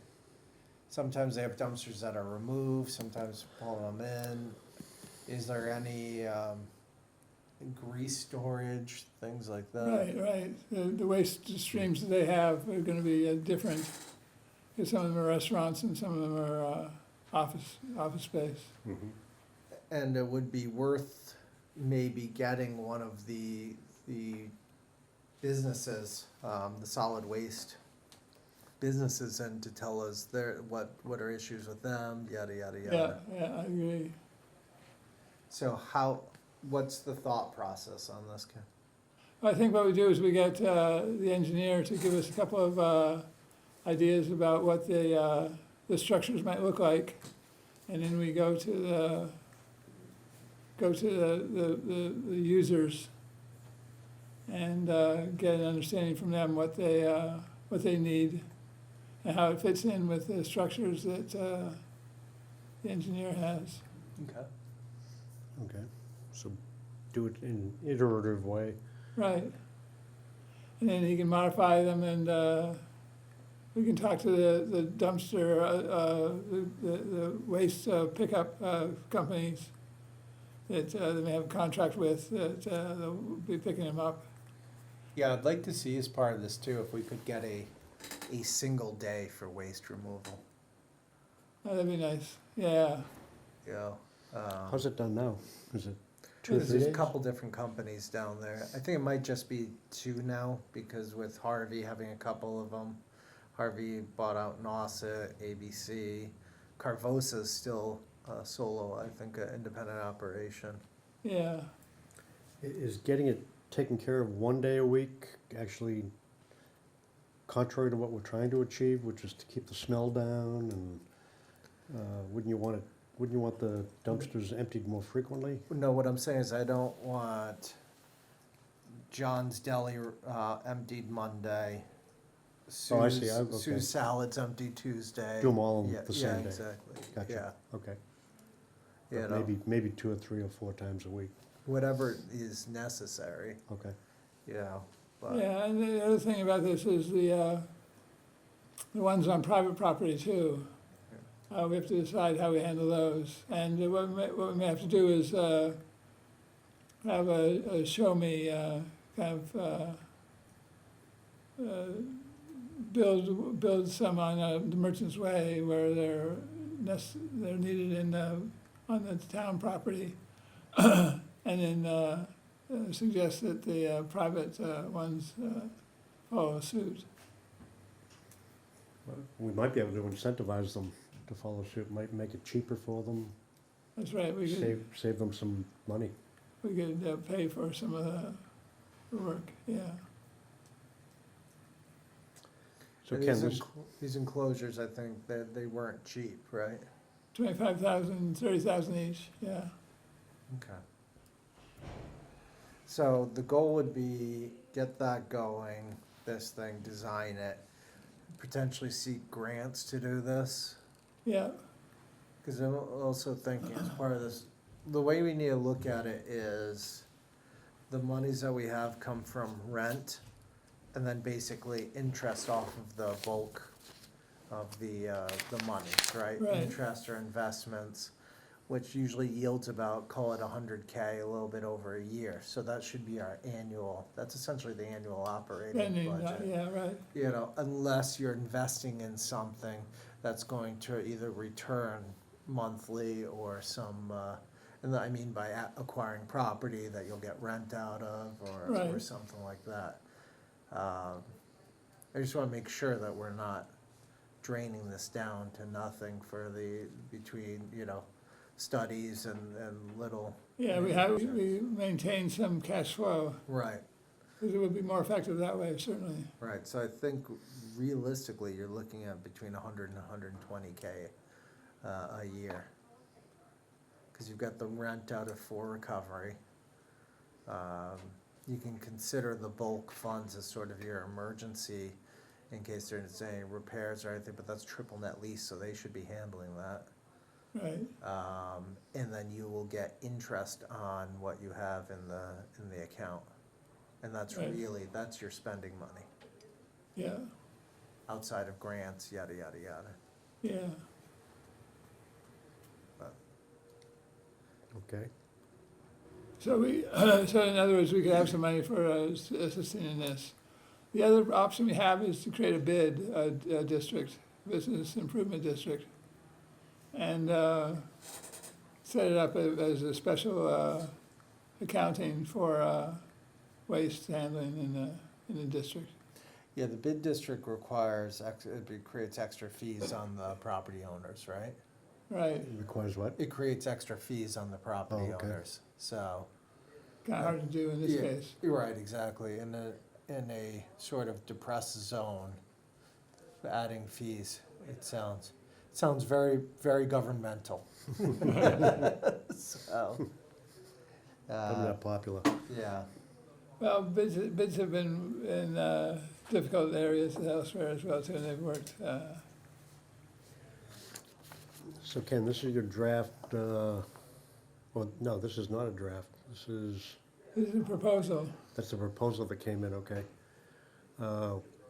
sometimes they have dumpsters that are removed, sometimes pulling them in. Is there any, grease storage, things like that? Right. The waste streams that they have are gonna be different, because some of them are restaurants and some of them are office space. Mhm. And it would be worth maybe getting one of the businesses, the solid waste businesses in to tell us what are issues with them, yada, yada, yada. Yeah, I agree. So what's the thought process on this, Ken? I think what we do is we get the engineer to give us a couple of ideas about what the structures might look like, and then we go to the users and get an understanding from them what they need and how it fits in with the structures that the engineer has. Okay. Okay, so do it in iterative way. Right. And then he can modify them and we can talk to the dumpster, the waste pickup companies that they may have a contract with, that they'll be picking them up. Yeah, I'd like to see as part of this too, if we could get a single day for waste removal. Oh, that'd be nice, yeah. Yeah. How's it done now? Is it 2 or 3 There's a days? couple different companies down there. I think it might just be 2 now, because with Harvey having a couple of them, Harvey bought out NASA, ABC. Carvosa's still solo, I think, an independent operation. Yeah, Is getting it taken care of 1 day a week actually contrary to what we're trying to achieve, which is to keep the smell down, and wouldn't you want the dumpsters emptied more frequently? No, what I'm saying is I don't want John's Deli emptied Monday. Oh, I see. Sue's- Okay. Sue's Salad's empty Tuesday. Do them all on Yeah, the same day? Yeah, exactly. Gotcha, okay. Yeah, But maybe 2 or 3 or 4 times a week, whatever is necessary, okay. but. yeah, and the other thing about this is the ones on private property too. We have to decide how we handle those, and what we may have to do is have a show me kind of build some on the Merchant's Way where they're needed on the town property, and then suggest that the private ones follow suit. We might be able to incentivize them to follow suit, might make it cheaper for them, That's right, we could save them some money. pay for some of the work, yeah. So And Ken, this, these enclosures, I think, they weren't cheap, right? 25,000, 30,000 each, yeah. Okay. So the goal would be get that going, this thing, design it, potentially seek grants to do this. Yeah, Because I'm also thinking as part of this, the way we need to look at it is the monies that we have come from rent and then basically interest off of the bulk of the money, right? Right. Interest or investments, which usually yields about, call it 100K, a little bit over a year. So that should be our annual, that's essentially the annual operating Spending, budget. yeah, right, You know, unless you're investing in something that's going to either return monthly or some, and I mean by acquiring property that you'll get rent out of or Right. something like that. I just wanna make sure that we're not draining this down to nothing for between, you know, studies and little. yeah, we maintain some cash flow, Right, because it would be more effective that way, certainly. right, so I think realistically, you're looking at between 100 and 120K a year. Cause you've got the rent out of for recovery. You can consider the bulk funds as sort of your emergency in case there's any repairs or anything, but that's triple net lease, so they should be handling that. Right, And then you will get interest on what you have in the account. And that's Right. really, that's your spending money, yeah, outside of grants, yada, yada, yada. yeah. Okay. So so in other words, we could have some money for assisting in this. The other option we have is to create a bid, district, business improvement district, and set it up as a special accounting for waste handling in the district. Yeah, the bid district requires, it creates extra fees on the property owners, right? Right, It requires what? It creates extra fees on the property Oh, okay. owners, so. kind of hard to do in this Yeah, case. You're right, exactly, in a sort of depressed zone, adding fees, it sounds very, very governmental. So, Probably not popular. yeah, Well, bids have been in difficult areas elsewhere as well too, and they've worked. So Ken, this is your draft, well, no, this is not a draft. This is, This is a proposal. that's the proposal that came in, okay.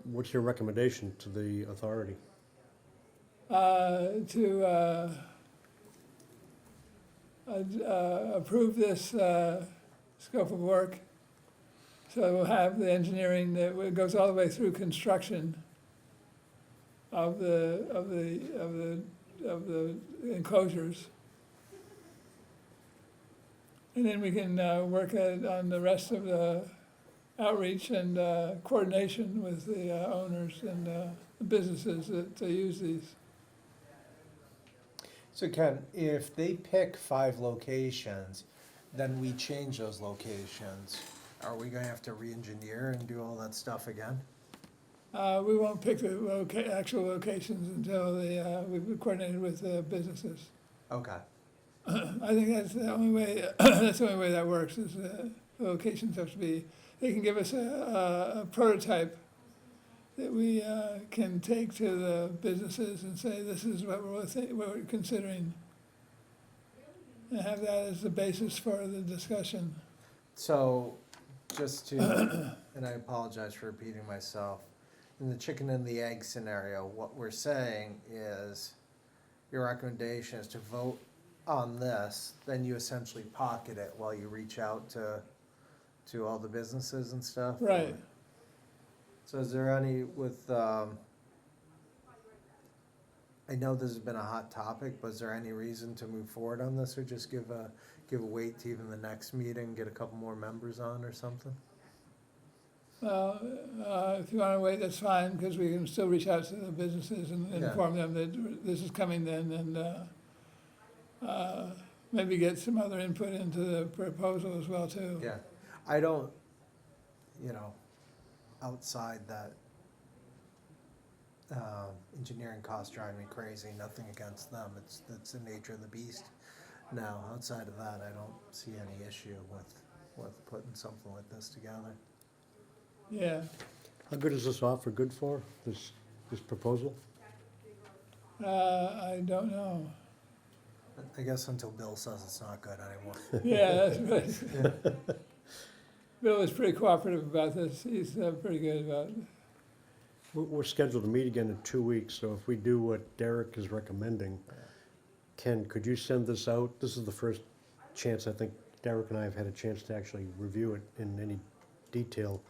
What's your recommendation to the authority? To approve this scope of work. So we'll have the engineering that goes all the way through construction of the enclosures. And then we can work on the rest of the outreach and coordination with the owners and the businesses that use these. so Ken, if they pick 5 locations, then we change those locations, are we gonna have to re-engineer and do all that stuff again? We won't pick the actual locations until we've coordinated with the businesses. Okay, I think that's the only way, that's the only way that works, is the locations have to be, they can give us a prototype that we can take to the businesses and say, this is what we're considering. And have that as the basis for the discussion. so, just to, and I apologize for repeating myself, in the chicken and the egg scenario, what we're saying is, your recommendation is to vote on this, then you essentially pocket it while you reach out to all the businesses and stuff? Right. So is there any I know this has been a hot topic, but is there any reason to move forward on this, or just give a wait to even the next meeting, get a couple more members on or something? Well, if you wanna wait, that's fine, because we can still reach out to the businesses and Yeah. inform them that this is coming then, and maybe get some other input into the proposal as well too. Yeah, I don't, you know, outside that, engineering costs drive me crazy, nothing against them, it's the nature of the beast. Now, outside of that, I don't see any issue with putting something like this together. Yeah, How good is this offer good for, this proposal? I don't know. I guess until Bill says it's not good anymore. Yeah, that's right. Bill is pretty cooperative about this. He's pretty good about it. We're scheduled to meet again in 2 weeks, so if we do what Derek is recommending, Ken, could you send this out? This is the first chance I think Derek and I have had a chance to actually review it in any detail.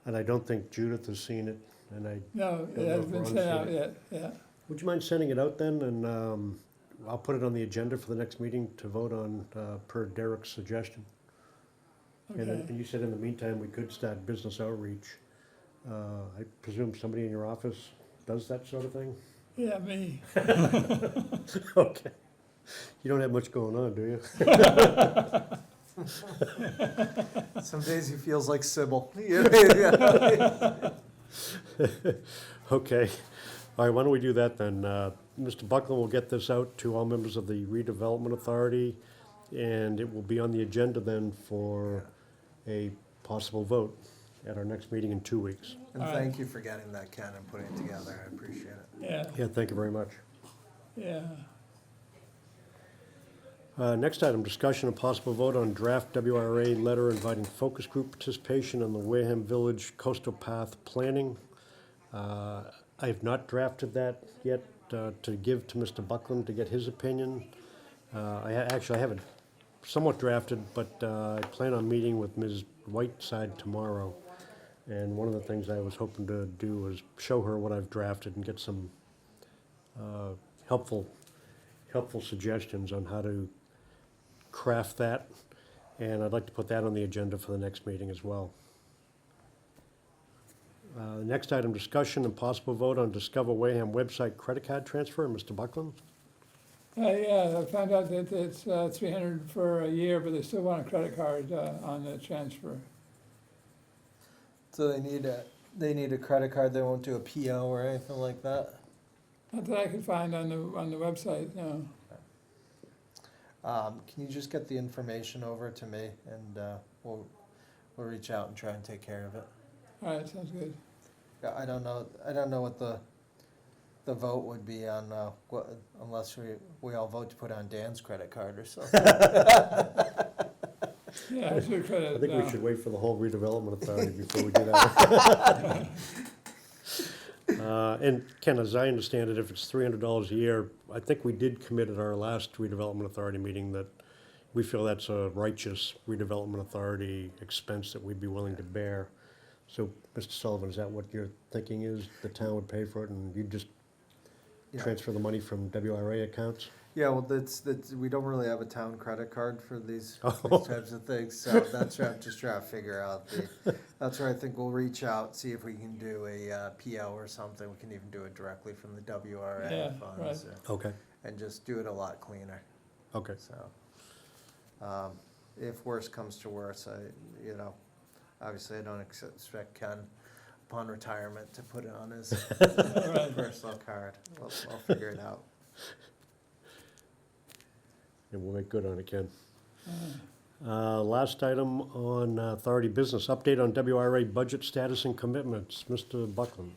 And I don't think Judith has seen it, and I, No, Don't it know hasn't if been Ron's sent seen out it. yet, yeah. would you mind sending it out then? And I'll put it on the agenda for the next meeting to vote on per Derek's suggestion. And Okay. then you said in the meantime, we could start business outreach. I presume somebody in your office does that sort of thing? Yeah, me. Okay. You don't have much going on, do you? Some days he feels like Sybil. Okay. All right, why don't we do that then? Mr. Buckland will get this out to all members of the Redevelopment Authority, and it will be on the agenda then for a possible vote at our next meeting in 2 weeks. And All right. thank you for getting that, Ken, and putting it together. I appreciate it. Yeah, Yeah, thank you very much. yeah. Next item, discussion and possible vote on draft WRA letter inviting focus group participation on the Wareham Village Coastal Path Planning. I have not drafted that yet to give to Mr. Buckland to get his opinion. Actually, I have it somewhat drafted, but I plan on meeting with Ms. Whiteside tomorrow. And one of the things I was hoping to do was show her what I've drafted and get some helpful suggestions on how to craft that. And I'd like to put that on the agenda for the next meeting as well. Next item, discussion and possible vote on Discover Wareham website credit card transfer. Mr. Buckland? Yeah, I found out that it's 300 for a year, but they still want a credit card on the transfer. So they need a credit card. They won't do a PO or anything like that. Not that I could find on the website, no. Can you just get the information over to me, and we'll reach out and try and take care of it. All right, sounds good. Yeah, I don't know what the vote would be on unless we all vote to put on Dan's credit card or something. Yeah, I should credit I it think we now. should wait for the whole redevelopment authority before we do that. And Ken, as I understand it, if it's $300 a year, I think we did commit at our last redevelopment authority meeting that we feel that's a righteous redevelopment authority expense that we'd be willing to bear. So, Mr. Sullivan, is that what your thinking is? The town would pay for it and you'd just Yeah. transfer the money from WRA accounts? Yeah, well, that's we don't really have a town credit card for these Oh. types of things, so that's what I'm just trying to figure out. That's where I think we'll reach out, see if we can do a PO or something. We can even do it directly from the WRA Yeah, funds, Okay, and just do it a lot cleaner. okay. So, if worse comes to worse, obviously I don't expect Ken upon retirement to put it on his All right. personal card. I'll figure it out. And we'll make good on it, Ken. Last item on authority business, update on WRA budget status and commitments. Mr. Buckland.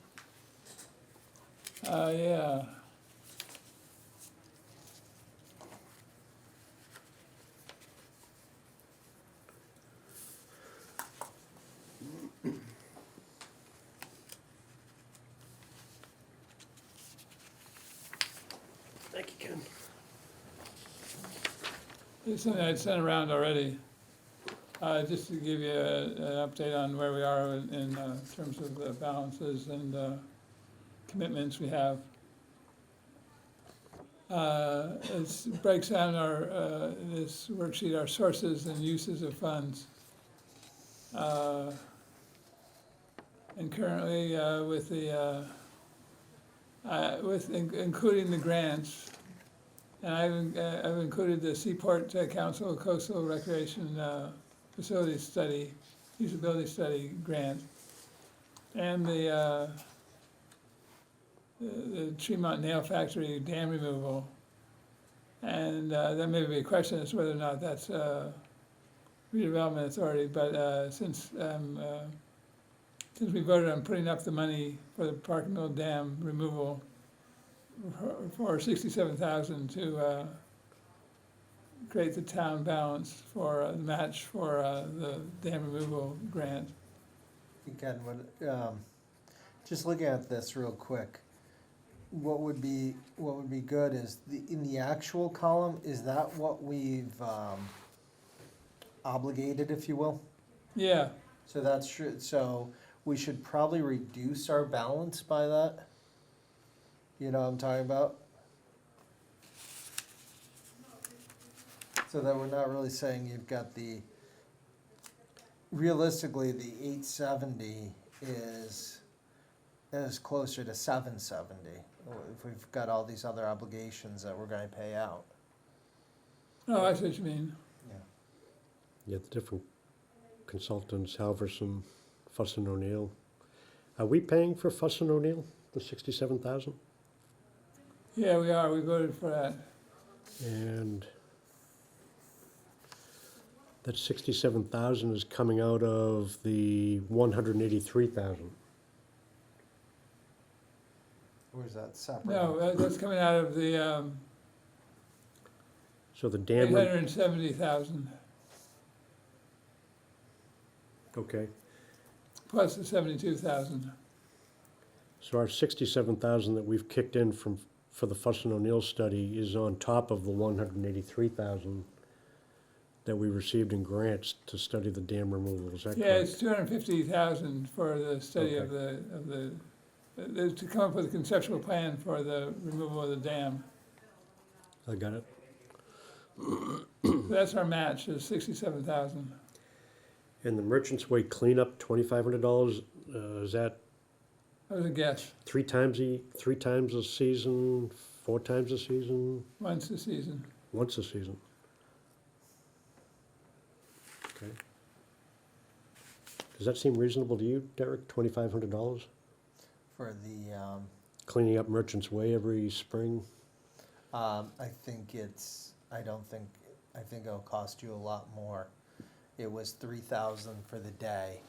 Yeah. Thank you, Ken. It's something I'd sent around already, just to give you an update on where we are in terms of the balances and commitments we have. It breaks down this worksheet, our sources and uses of funds. And currently, including the grants, and I've included the Seaport Council Coastal Recreation Facility Study, Usability Study grant, and the Tremont Nail Factory dam removal. And there may be a question as to whether or not that's redevelopment authority, but since we voted on putting up the money for the Park Mill Dam removal for $67,000 to create the town balance for the match for the dam removal grant. Again, just looking at this real quick, what would be good is in the actual column, is that what we've obligated, if you will? Yeah, So that's true, so we should probably reduce our balance by that? You know what I'm talking about? So that we're not really saying you've got realistically, the 870 is closer to 770. If we've got all these other obligations that we're gonna pay out. oh, I see what you mean. You have the different consultants, Halverson, Fuss and O'Neill. Are we paying for Fuss and O'Neill, the 67,000? Yeah, we are, we voted for that. And that 67,000 is coming out of the 183,000. Or is that separate? No, that's coming out of the So the dam, 870,000 okay. plus the 72,000. So our 67,000 that we've kicked in for the Fuss and O'Neill study is on top of the 183,000 that we received in grants to study the dam removal, is that Yeah, correct? it's 250,000 for the study of Okay. to come up with a conceptual plan for the removal of the dam. I got it. So that's our match, is 67,000. And the Merchants Way cleanup, $2,500, is that That was a guess, three times a season, 4 times a season, once a season. once a season? Okay. Does that seem reasonable to you, Derek, $2,500? For the, Cleaning up Merchants Way every spring? I think I think it'll cost you a lot more. It was 3,000 for the day,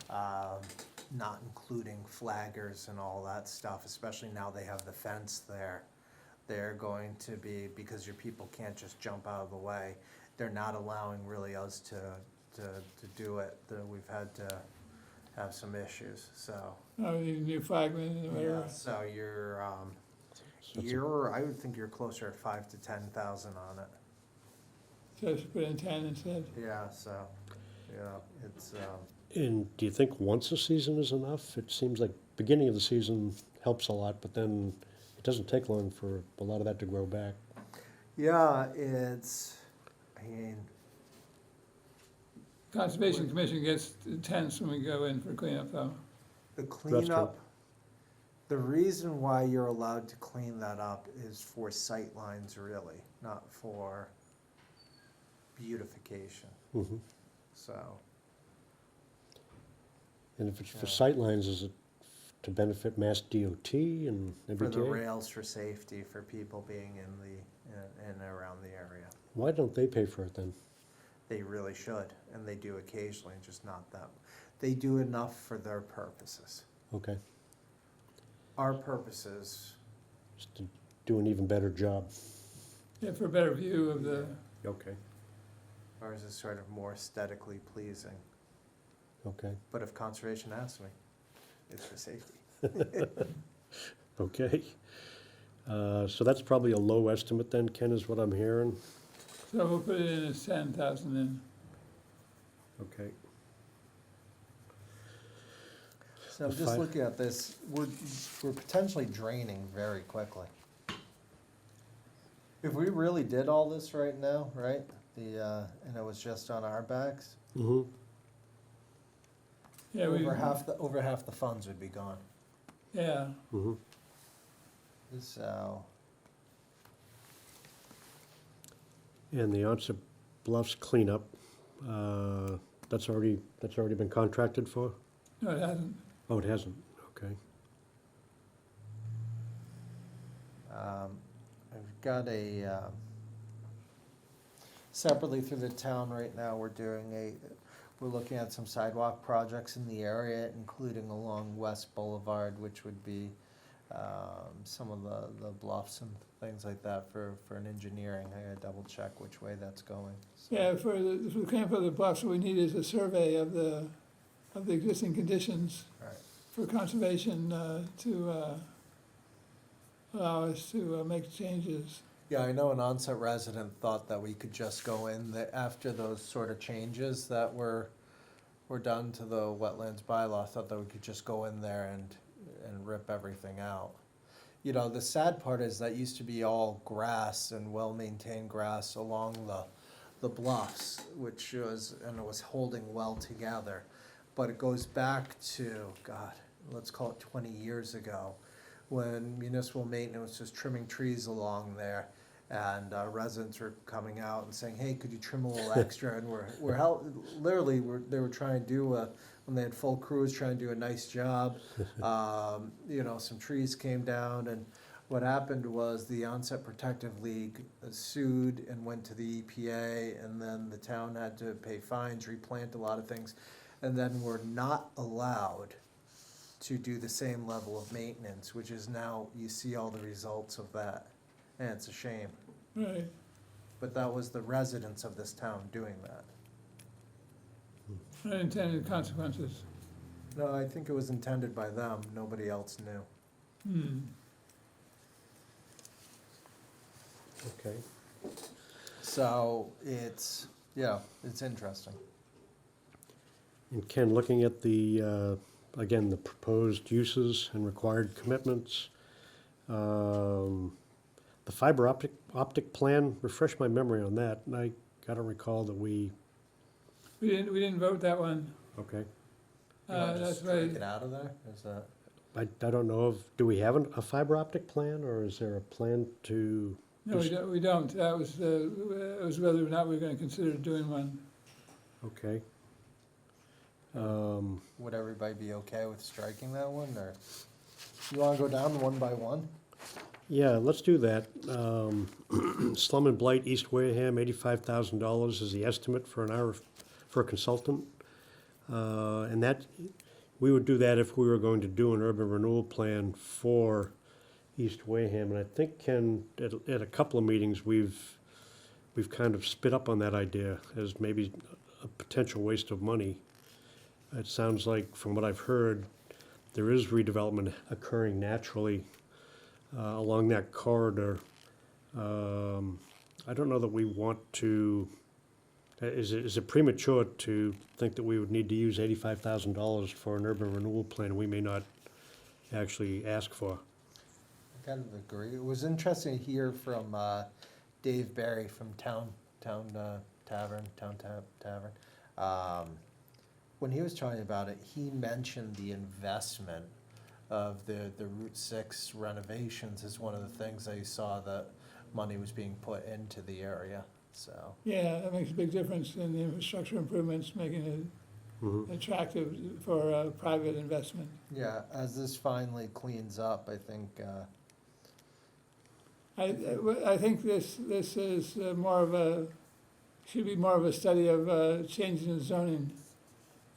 not including flaggers and all that stuff, especially now they have the fence there. They're going to be, because your people can't just jump out of the way, they're not allowing really us to do it. We've had to have some issues, so. Oh, you need a new flagman or whatever. Yeah, so So it's a- I would think you're closer at 5,000 to 10,000 on it. So just put in 10 instead. Yeah, so, it's, And do you think once a season is enough? It seems like beginning of the season helps a lot, but then it doesn't take long for a lot of that to grow back. yeah, Conservation Commission gets tense when we go in for cleanup though. the true. cleanup, the reason why you're allowed to clean that up is for sight lines really, not for beautification, Mhm. so. And if it's for Yeah. sightlines, is it to benefit Mass DOT and For the MBTA? rails for safety, for people being in and around the area. Why don't they pay for it then? They really should, and they do occasionally, just not them. They do enough for their purposes. Okay, Our purposes, just to do an even better job. Yeah, for a better view of the, Okay. ours is sort of more aesthetically pleasing. Okay, But if conservation asks me, it's for safety. okay. So that's probably a low estimate then, Ken, is what I'm hearing? so we'll put it in as 10,000 then. Okay. So I'm The just five- looking at this, we're potentially draining very quickly. If we really did all this right now, right, and it was just on our backs, Mm-hmm. Yeah, we, over half the funds would be gone. yeah, Mm-hmm. So, And the Onset Bluffs cleanup, that's already been contracted for? no, it hasn't. Oh, it hasn't, okay. I've got separately through the town right now, we're looking at some sidewalk projects in the area, including along West Boulevard, which would be some of the bluffs and things like that for an engineering. I gotta double check which way that's going. So- Yeah, for the camp of the bluffs, what we need is a survey of the existing conditions Right. for conservation, to allow us to make changes. Yeah, I know an onset resident thought that we could just go in after those sort of changes that were done to the wetlands bylaw, thought that we could just go in there and rip everything out. You know, the sad part is that used to be all grass and well-maintained grass along the bluffs, which was, and it was holding well together. But it goes back to, God, let's call it 20 years ago, when municipal maintenance was trimming trees along there, and residents were coming out and saying, "Hey, could you trim a little extra?" And they were trying to do when they had full crews trying to do a nice job. You know, some trees came down, and what happened was the Onset Protective League sued and went to the EPA, and then the town had to pay fines, replant a lot of things, and then were not allowed to do the same level of maintenance, which is now, you see all the results of that, and it's a shame. Right. But that was the residents of this town doing that. Unintended consequences. No, I think it was intended by them, nobody else knew. Okay. So it's interesting. And Ken, looking at the, again, the proposed uses and required commitments, the fiber optic plan, refresh my memory on that. And I gotta recall that we, We didn't vote that one. okay. You wanna just That's strike right. it out of there, is that? I don't know if, do we have a fiber optic plan, or is there a plan to? No, we don't. That was, it was whether or not we were gonna consider doing one. Okay. Would everybody be okay with striking that one, or you wanna go down one by one? Yeah, let's do that. Slum and Blight, East Wareham, $85,000 is the estimate for an hour, for a consultant. And that, we would do that if we were going to do an urban renewal plan for East Wareham. And I think, Ken, at a couple of meetings, we've kind of spit up on that idea as maybe a potential waste of money. It sounds like, from what I've heard, there is redevelopment occurring naturally along that corridor. I don't know that we want to, is it premature to think that we would need to use $85,000 for an urban renewal plan we may not actually ask for? I kind of agree. It was interesting to hear from Dave Barry from Town Tavern. When he was talking about it, he mentioned the investment of the Route 6 renovations as one of the things that he saw that money was being put into the area, so. Yeah, that makes a big difference in the infrastructure improvements, making it attractive for private investment. Yeah, as this finally cleans up, I think, I think this is should be more of a study of changing the zoning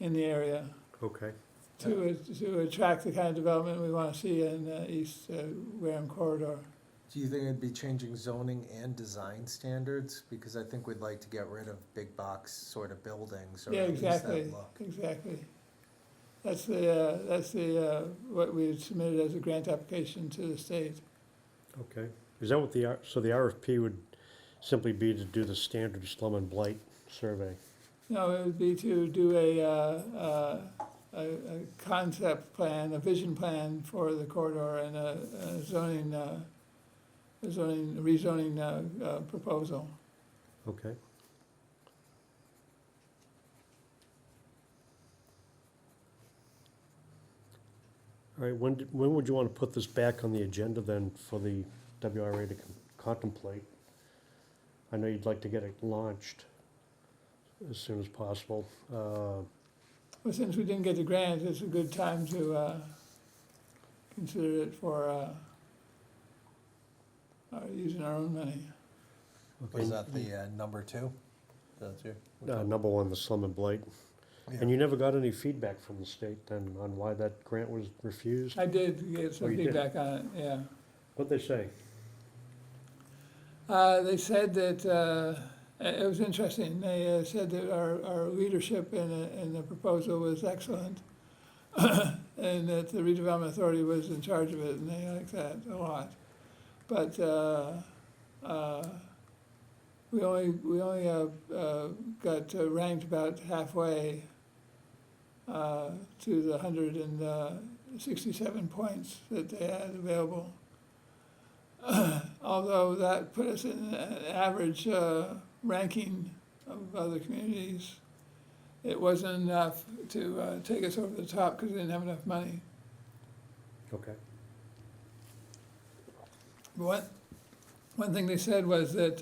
in the area Okay. to attract the kind of development we want to see in East Wareham corridor. do you think it'd be changing zoning and design standards? Because I think we'd like to get rid of big box sort of buildings, or Yeah, at least that exactly, look. exactly. That's the what we had submitted as a grant application to the state. Okay. Is that what so the RFP would simply be to do the standard slum and blight survey? No, it would be to do a concept plan, a vision plan for the corridor, and a rezoning proposal. Okay. All right, when would you want to put this back on the agenda then for the WRA to contemplate? I know you'd like to get it launched as soon as possible. Well, since we didn't get the grant, it's a good time to consider it for using our own money. Was that the number two? That's you? Number one, the slum and blight. And you never got any feedback from the state then on why that grant was refused? I did get Oh, some you did? feedback on it, yeah. What'd they say? They said that, it was interesting, they said that our leadership in the proposal was excellent, and that the redevelopment authority was in charge of it, and they liked that a lot. But we only got ranked about halfway to the 167 points that they had available. Although that put us in an average ranking of other communities, it wasn't enough to take us over the top because we didn't have enough money. Okay. But one thing they said was that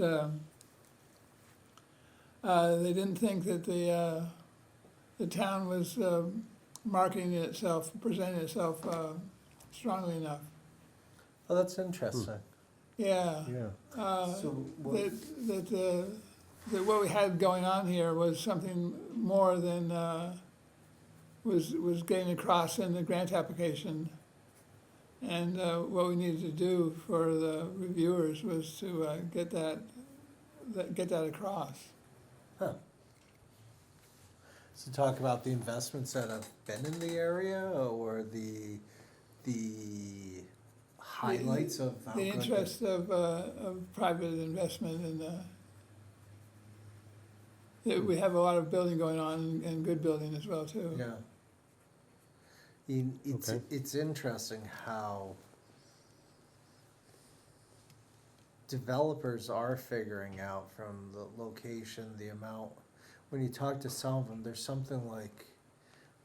they didn't think that the town was marketing itself, presenting itself strongly enough. Oh, that's interesting. Yeah. Yeah. So That what we had going on here was something more than was getting across in the grant application. And what we needed to do for the reviewers was to get that across. Huh. So talk about the investments that have been in the area, or the highlights of how The good interest of private investment in we have a lot of building going on and good building as well too. Yeah. Okay. It's interesting how developers are figuring out from the location, the amount. When you talk to some of them, there's something like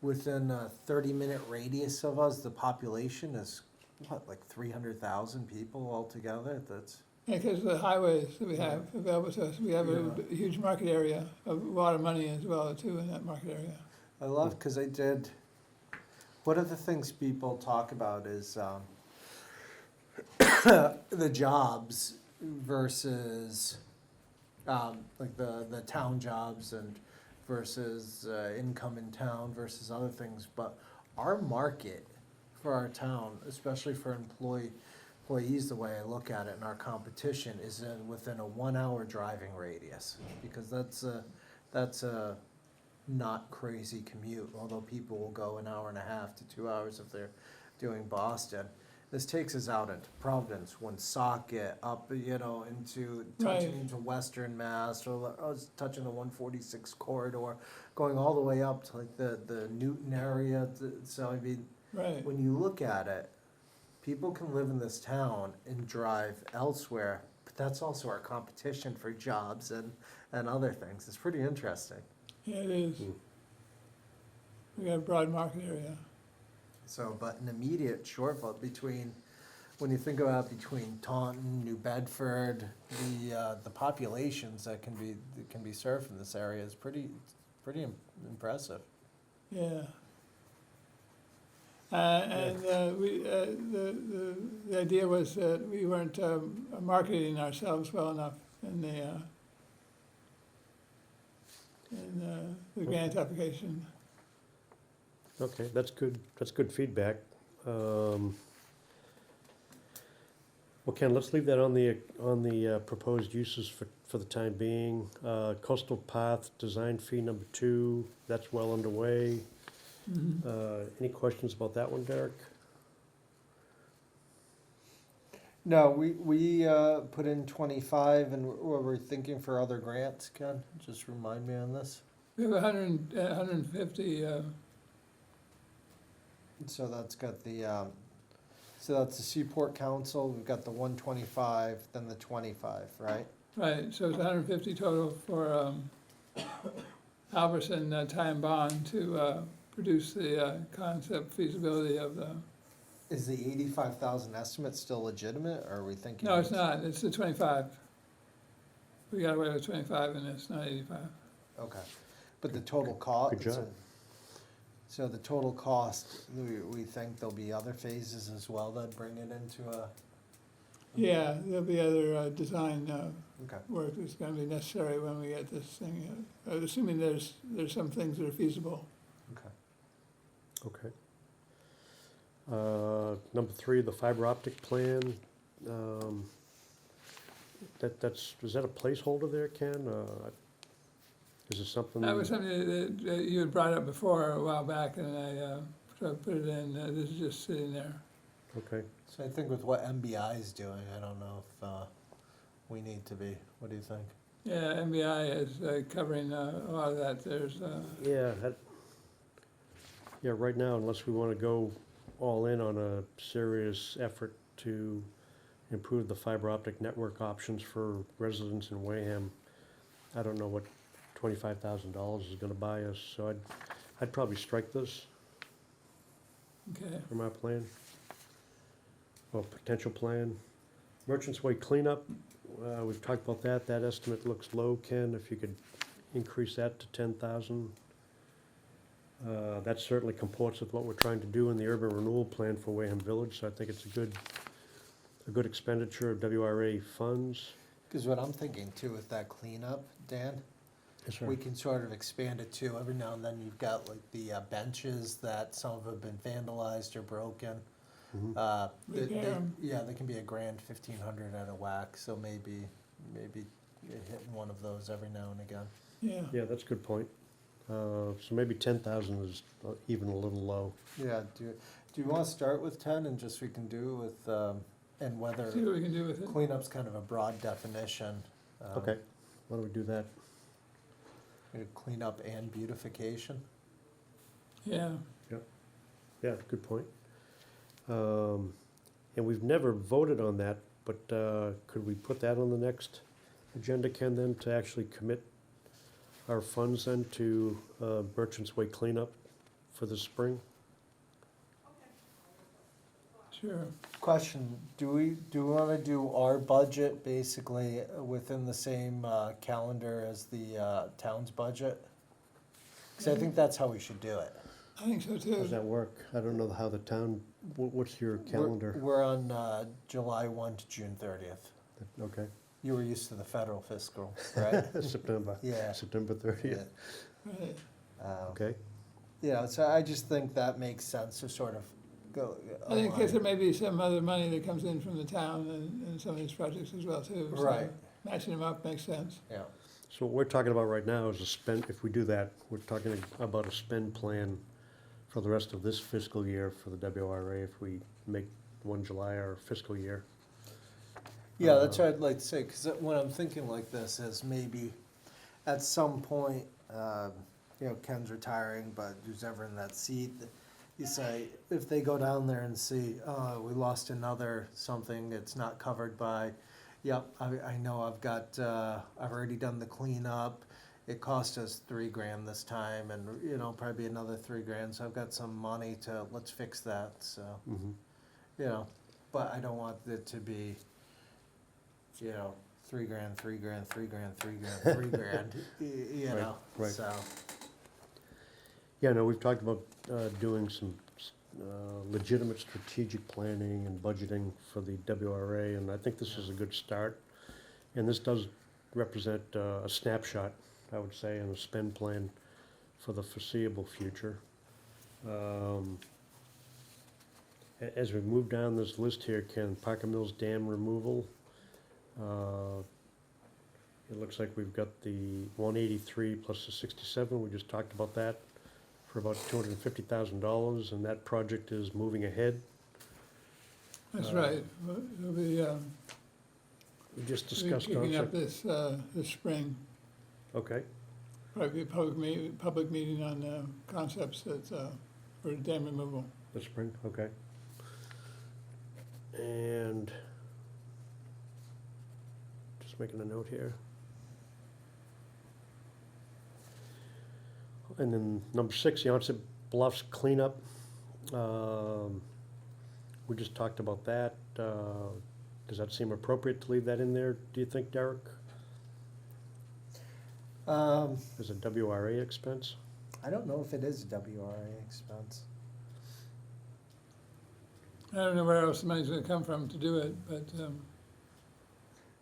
within a 30-minute radius of us, the population is what, like 300,000 people altogether? That's Yeah, because of the highways that we have available to us, we have a huge market area, a lot of money as well too in that market area. I love, because one of the things people talk about is the jobs versus like the town jobs and versus income in town versus other things. But our market for our town, especially for employees, the way I look at it, and our competition is within a 1 hour driving radius, because that's a not crazy commute, although people will go an hour and a half to 2 hours if they're doing Boston. This takes us out into Providence, Woonsocket, up, into, touching Right. into Western Mass, or touching the 146 corridor, going all the way up to like the Newton area. So I mean, Right. when you look at it, people can live in this town and drive elsewhere, but that's also our competition for jobs and other things. It's pretty interesting. Yeah, it is. We got a broad market area. So, but an immediate shortfall when you think about between Taunton, New Bedford, the populations that can be served in this area is pretty impressive. Yeah. And the idea was that we weren't marketing ourselves well enough in the grant application. Okay, that's good feedback. Well, Ken, let's leave that on the proposed uses for the time being. Coastal Path Design Fee number 2, that's well underway. Any questions about that one, Derek? No, we put in 25, and what we're thinking for other grants, Ken? Just remind me on this. We have 150, So that's got so that's the Seaport Council, we've got the 125, then the 25, right? right, so it's 150 total for Albertson, Ty and Bond to produce the concept feasibility of the, Is the 85,000 estimate still legitimate, or are we thinking? no, it's not, it's the 25. We got away with 25 and it's not 85. Okay, but the total cost. Good job. So the total cost, we think there'll be other phases as well that bring it into a Yeah, there'll be other design Okay. work that's gonna be necessary when we get this thing, assuming there's some things that are feasible. Okay. Okay. Number 3, the fiber optic plan. Is that a placeholder there, Ken? Is it something? That was something that you had brought up before a while back, and I sort of put it in, this is just sitting there. Okay. So I think with what MBI is doing, I don't know if we need to be. What do you think? Yeah, MBI is covering a lot of that, there's, Yeah, right now, unless we want to go all in on a serious effort to improve the fiber optic network options for residents in Wareham, I don't know what $25,000 is going to buy us, so I'd probably strike this okay. from our plan, or potential plan. Merchants Way cleanup, we've talked about that. That estimate looks low, Ken, if you could increase that to 10,000. That certainly comports with what we're trying to do in the urban renewal plan for Wareham Village, so I think it's a good expenditure of WRA funds. Because what I'm thinking too with that cleanup, Dan, Yes, sir. we can sort of expand it too. Every now and then you've got like the benches that some of them have been vandalized or broken. Mhm. Repair 'em. Yeah, they can be $1,500 at a whack. So maybe you're hitting one of those every now and again. Yeah, Yeah, that's a good point. So maybe 10,000 is even a little low. Yeah. Do you want to start with 10 and just we can do with and whether see what we can do with it. cleanup's kind of a broad definition. Okay, why don't we do that? Cleanup and beautification. Yeah, Yeah, good point. And we've never voted on that, but could we put that on the next agenda, Ken, then, to actually commit our funds then to Merchants Way cleanup for the spring? sure. Question, do we want to do our budget basically within the same calendar as the town's budget? Because I think that's how we should do it. I think so How does too. that work? I don't know how the town, what's your calendar? We're on July 1 to June 30th. Okay, You were used to the federal fiscal, right? September, Yeah. September 30th, Right. okay? Yeah, so I just think that makes sense to sort of go. I think align. because there may be some other money that comes in from the town and some of these projects as well too. so Right. Matching them up makes sense. Yeah. So what we're talking about right now is a spend, if we do that, we're talking about a spend plan for the rest of this fiscal year for the WRA if we make 1 July our fiscal year. Yeah, that's what I'd like to say, because when I'm thinking like this is maybe at some point, Ken's retiring, but who's ever in that seat, you say, if they go down there and see, oh, we lost another something that's not covered by, yep, I know I've already done the cleanup. It cost us $3,000 this time and, probably another $3,000, so I've got some money let's fix that, so, Mhm. But I don't want it to be, $3,000, $3,000, $3,000, $3,000, $3,000, right. so. Yeah, no, we've talked about doing some legitimate strategic planning and budgeting for the WRA, and I think this is a good start. And this does represent a snapshot, I would say, and a spend plan for the foreseeable future. As we move down this list here, Ken, Parker Mills Dam removal. It looks like we've got the 183 plus the 67, we just talked about that, for about $250,000, and that project is moving ahead. That's right. It'll be, We just we'll be discussed kicking up concept. this spring. Okay, Probably be a public meeting on concepts for dam removal. this spring, okay. And just making a note here. And then number 6, the Onset Bluffs cleanup. We just talked about that. Does that seem appropriate to leave that in there, do you think, Derek? As a WRA expense? I don't know if it is a WRA expense. I don't know where else the money's gonna come from to do it, but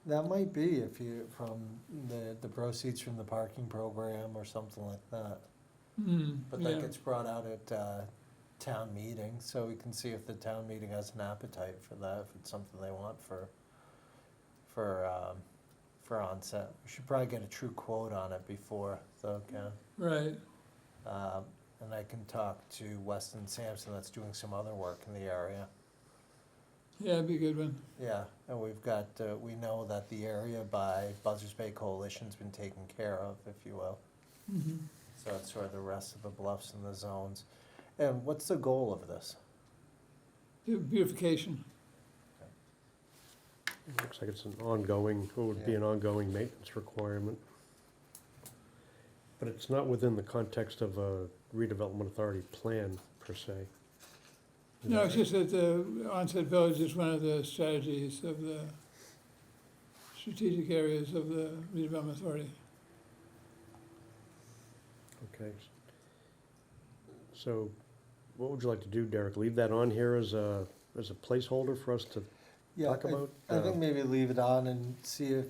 That might be if you, from the proceeds from the parking program or something like that. But that Yeah, gets brought out at town meeting, so we can see if the town meeting has an appetite for that, if it's something they want for onset. We should probably get a true quote on it before, though, Ken. right, And I can talk to Weston Sampson that's doing some other work in the area. yeah, it'd be a good one. Yeah, and we've got, we know that the area by Buzzards Bay Coalition's been taken care of, if you will. Mhm. So it's sort of the rest of the bluffs and the zones. And what's the goal of this? Beautification, Looks like it's an ongoing, it would be Yeah. an ongoing maintenance requirement. But it's not within the context of a redevelopment authority plan per se. Is no, that it's right? just that the onset village is one of the strategies of the strategic areas of the redevelopment authority. Okay. So what would you like to do, Derek? Leave that on here as a placeholder for us to Yeah, talk about? I think maybe leave it on and see if,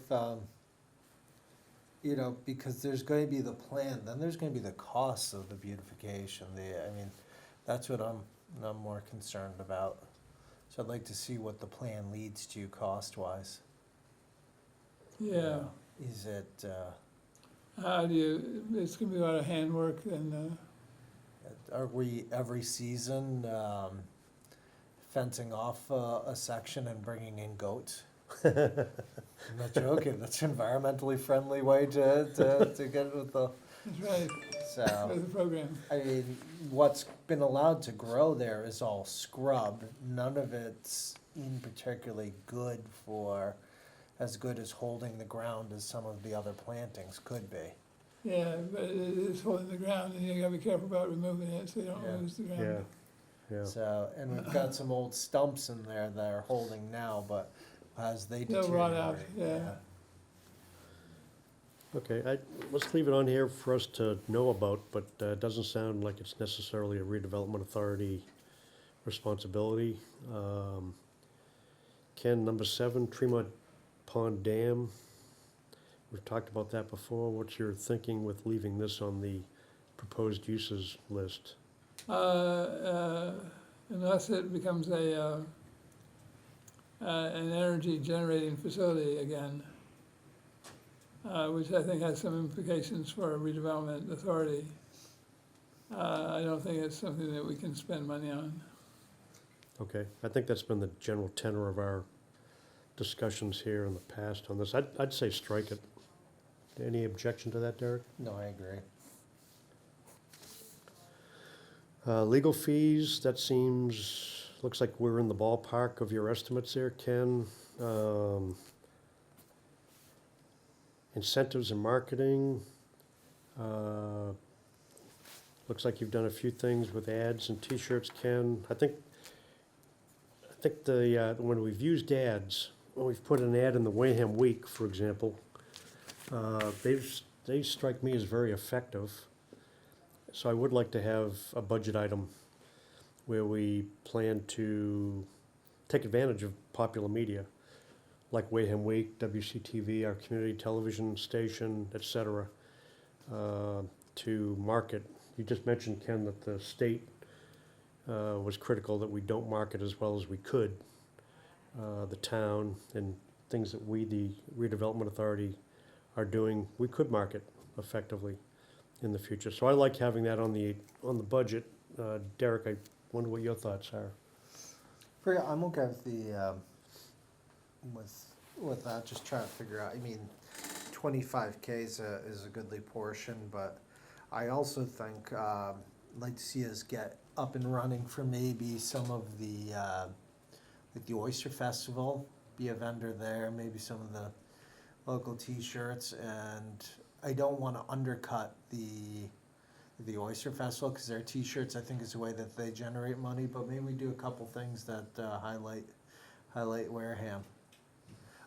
you know, because there's going to be the plan, then there's going to be the costs of the beautification. I mean, that's what I'm more concerned about. So I'd like to see what the plan leads to cost-wise. Yeah, Is it, how do you, it's gonna be a lot of handwork and, are we every season fencing off a section and bringing in goats? I'm not joking, that's an environmentally friendly way to get it with the, that's right, so. for the program. I mean, what's been allowed to grow there is all scrub. None of it's in particularly good for, as good as holding the ground as some of the other plantings could be. Yeah, but it is holding the ground, and you gotta be careful about removing it, so you don't Yeah. lose the Yeah, ground. yeah. So, and we've got some old stumps in there that are holding now, but as they They'll rot out, deteriorate, yeah. Okay, let's leave it on here for us to know about, but it doesn't sound like it's necessarily a redevelopment authority responsibility. Ken, number 7, Tremont Pond Dam. We've talked about that before. What's your thinking with leaving this on the proposed uses list? Unless it becomes an energy generating facility again, which I think has some implications for a redevelopment authority. I don't think it's something that we can spend money on. Okay, I think that's been the general tenor of our discussions here in the past on this. I'd say strike it. Any objection to that, Derek? No, I agree. Legal fees, that seems, looks like we're in the ballpark of your estimates there, Ken. Incentives and marketing. Looks like you've done a few things with ads and T-shirts, Ken. I think when we've used ads, when we've put an ad in the Wareham Week, for example, they strike me as very effective. So I would like to have a budget item where we plan to take advantage of popular media, like Wareham Week, WCTV, our community television station, et cetera, to market. You just mentioned, Ken, that the state was critical that we don't market as well as we could, the town, and things that we, the redevelopment authority, are doing, we could market effectively in the future. So I like having that on the budget. Derek, I wonder what your thoughts are. I'm okay with the, with that, just trying to figure out, I mean, 25K is a goodly portion, but I also think, I'd like to see us get up and running for maybe some of the, like the Oyster Festival, be a vendor there, maybe some of the local T-shirts, and I don't want to undercut the Oyster Festival, because their T-shirts, I think, is a way that they generate money, but maybe we do a couple things that highlight Wareham.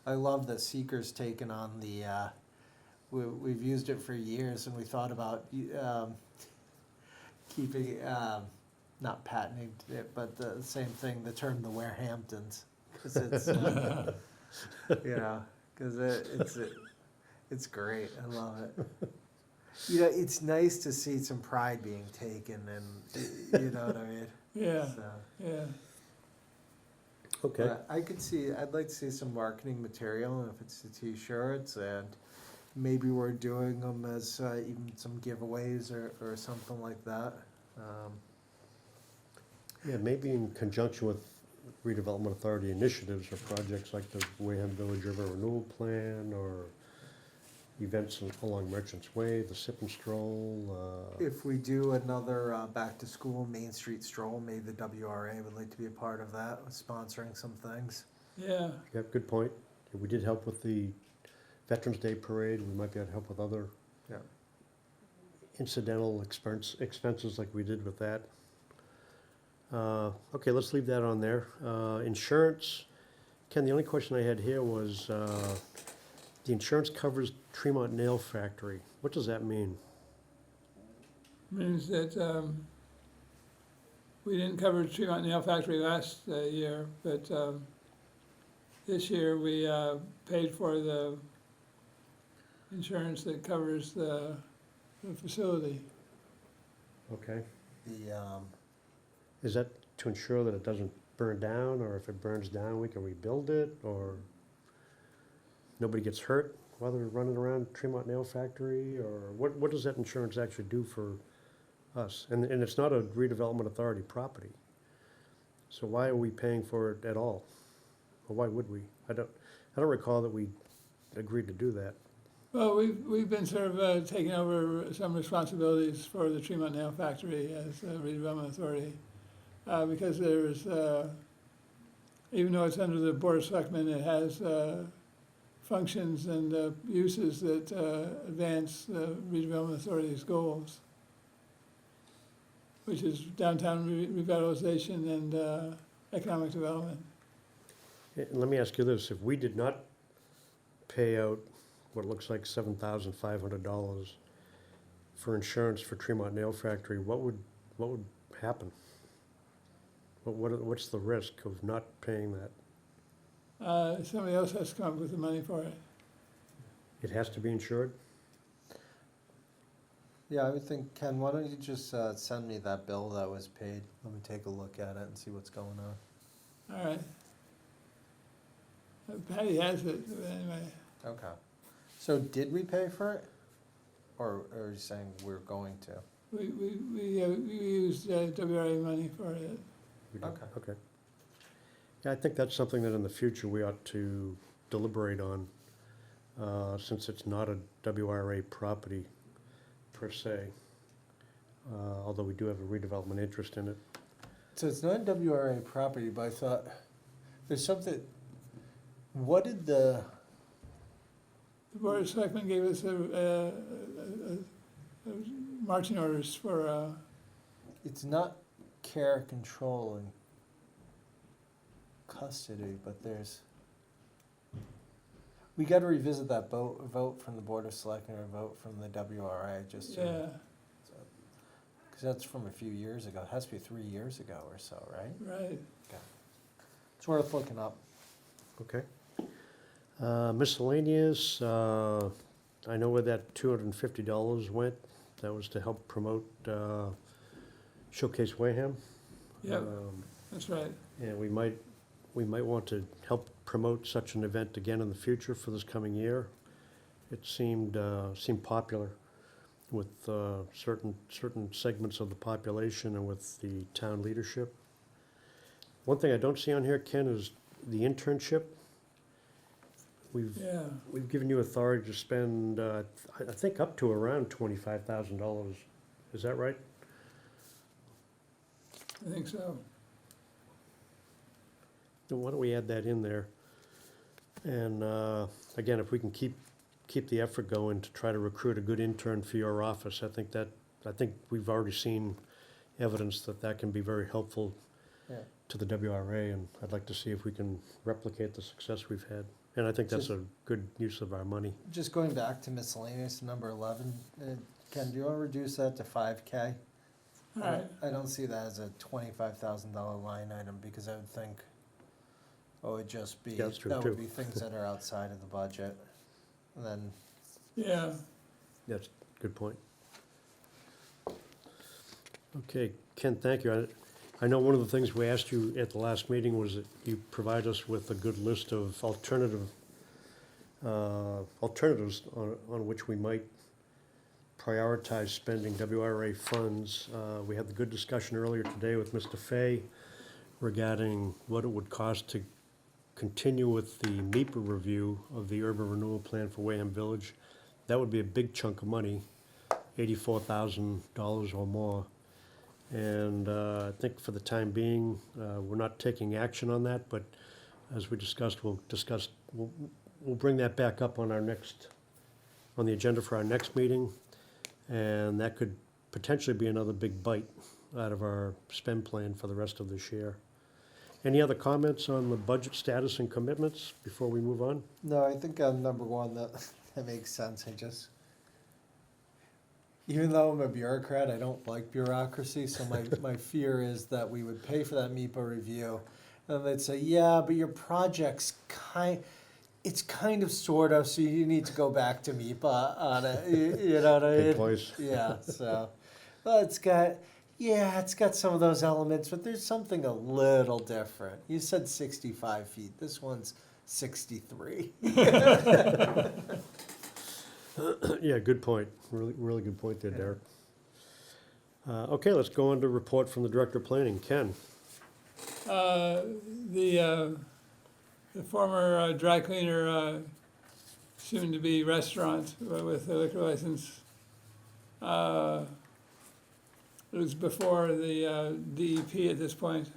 I love that Seeker's taken on the, we've used it for years, and we thought about keeping, not patenting it, but the same thing, the term the Warehamptons, because it's, you know, Because it's great. I love it. You know, it's nice to see some pride being taken, and you know what I mean. Yeah, So, yeah. Okay, but I'd like to see some marketing material, and if it's the T-shirts, and maybe we're doing them as even some giveaways or something like that. yeah, maybe in conjunction with redevelopment authority initiatives or projects like the Wareham Village River Renewal Plan, or events along Merchants Way, the Sip and Stroll, If we do another back-to-school Main Street stroll, maybe the WRA would like to be a part of that, sponsoring some things. Yeah, yeah, good point. If we did help with the Veterans Day Parade, we might be able to help with other Yeah. incidental expenses like we did with that. Okay, let's leave that on there. Insurance, Ken, the only question I had here was, the insurance covers Tremont Nail Factory. What does that mean? means that we didn't cover Tremont Nail Factory last year, but this year we paid for the insurance that covers the facility. Okay. The Is that to ensure that it doesn't burn down, or if it burns down, we can rebuild it, or nobody gets hurt while they're running around Tremont Nail Factory, or what does that insurance actually do for us? And it's not a redevelopment authority property. So why are we paying for it at all? Or why would we? I don't recall that we agreed to do that. Well, we've been sort of taking over some responsibilities for the Tremont Nail Factory as a redevelopment authority, because there's, even though it's under the Board of Selectmen, it has functions and uses that advance the redevelopment authority's goals, which is downtown revitalization and economic development. And let me ask you this, if we did not pay out what looks like $7,500 for insurance for Tremont Nail Factory, what would happen? What's the risk of not paying that? Somebody else has to come up with the money for it. It has to be insured? Yeah, I would think, Ken, why don't you just send me that bill that was paid? Let me take a look at it and see what's going on. All right. Patty has it, but anyway. Okay. So did we pay for it? Or are you saying we're going to? We used WRA money for it. We don't? Okay. Okay. Yeah, I think that's something that in the future we ought to deliberate on, since it's not a WRA property per se, although we do have a redevelopment interest in it. So it's not WRA property, but I thought, there's something, what did the, The Board of Selectmen gave us marching orders for, it's not care, control, and custody, but there's, we gotta revisit that vote from the Board of Selectmen or vote from the WRA, just to. yeah, Because that's from a few years ago. It has to be 3 years ago or so, right? right. It's worth looking up. Okay. Miscellaneous, I know where that $250 went. That was to help promote Showcase Wareham. Yep, that's right. And we might want to help promote such an event again in the future for this coming year. It seemed popular with certain segments of the population and with the town leadership. One thing I don't see on here, Ken, is the internship. Yeah, We've given you authority to spend, I think, up to around $25,000. Is that right? I think so. Then why don't we add that in there? And again, if we can keep the effort going to try to recruit a good intern for your office, I think we've already seen evidence that can be very helpful Yeah. to the WRA, and I'd like to see if we can replicate the success we've had. And I think that's a good use of our money. Just going back to miscellaneous, number 11, Ken, do you want to reduce that to 5K? All right, I don't see that as a $25,000 line item, because I would think Or would just be, Yeah, that's true, that would too. be things that are outside of the budget? And then, Yeah, That's a good point. Okay, Ken, thank you. I know one of the things we asked you at the last meeting was that you provide us with a good list of alternatives on which we might prioritize spending WRA funds. We had the good discussion earlier today with Mr. Fay regarding what it would cost to continue with the MEPA review of the urban renewal plan for Wareham Village. That would be a big chunk of money, $84,000 or more. And I think for the time being, we're not taking action on that, but as we discussed, we'll bring that back up on on the agenda for our next meeting. And that could potentially be another big bite out of our spend plan for the rest of this year. Any other comments on the budget status and commitments before we move on? no, I think on number one, that makes sense. Even though I'm a bureaucrat, I don't like bureaucracy, so my fear is that we would pay for that MEPA review, and they'd say, yeah, but your project's it's kind of sort of, so you need to go back to MEPA on it, you know what I mean? Big place. Yeah, so, well, it's got some of those elements, but there's something a little different. You said 65 feet, this one's 63. Yeah, good point. Really, really good point there, Derek. Okay, let's go on to report from the Director of Planning. Ken? the former dry cleaner, soon to be restaurant with a liquor license. It was before the DEP at this point.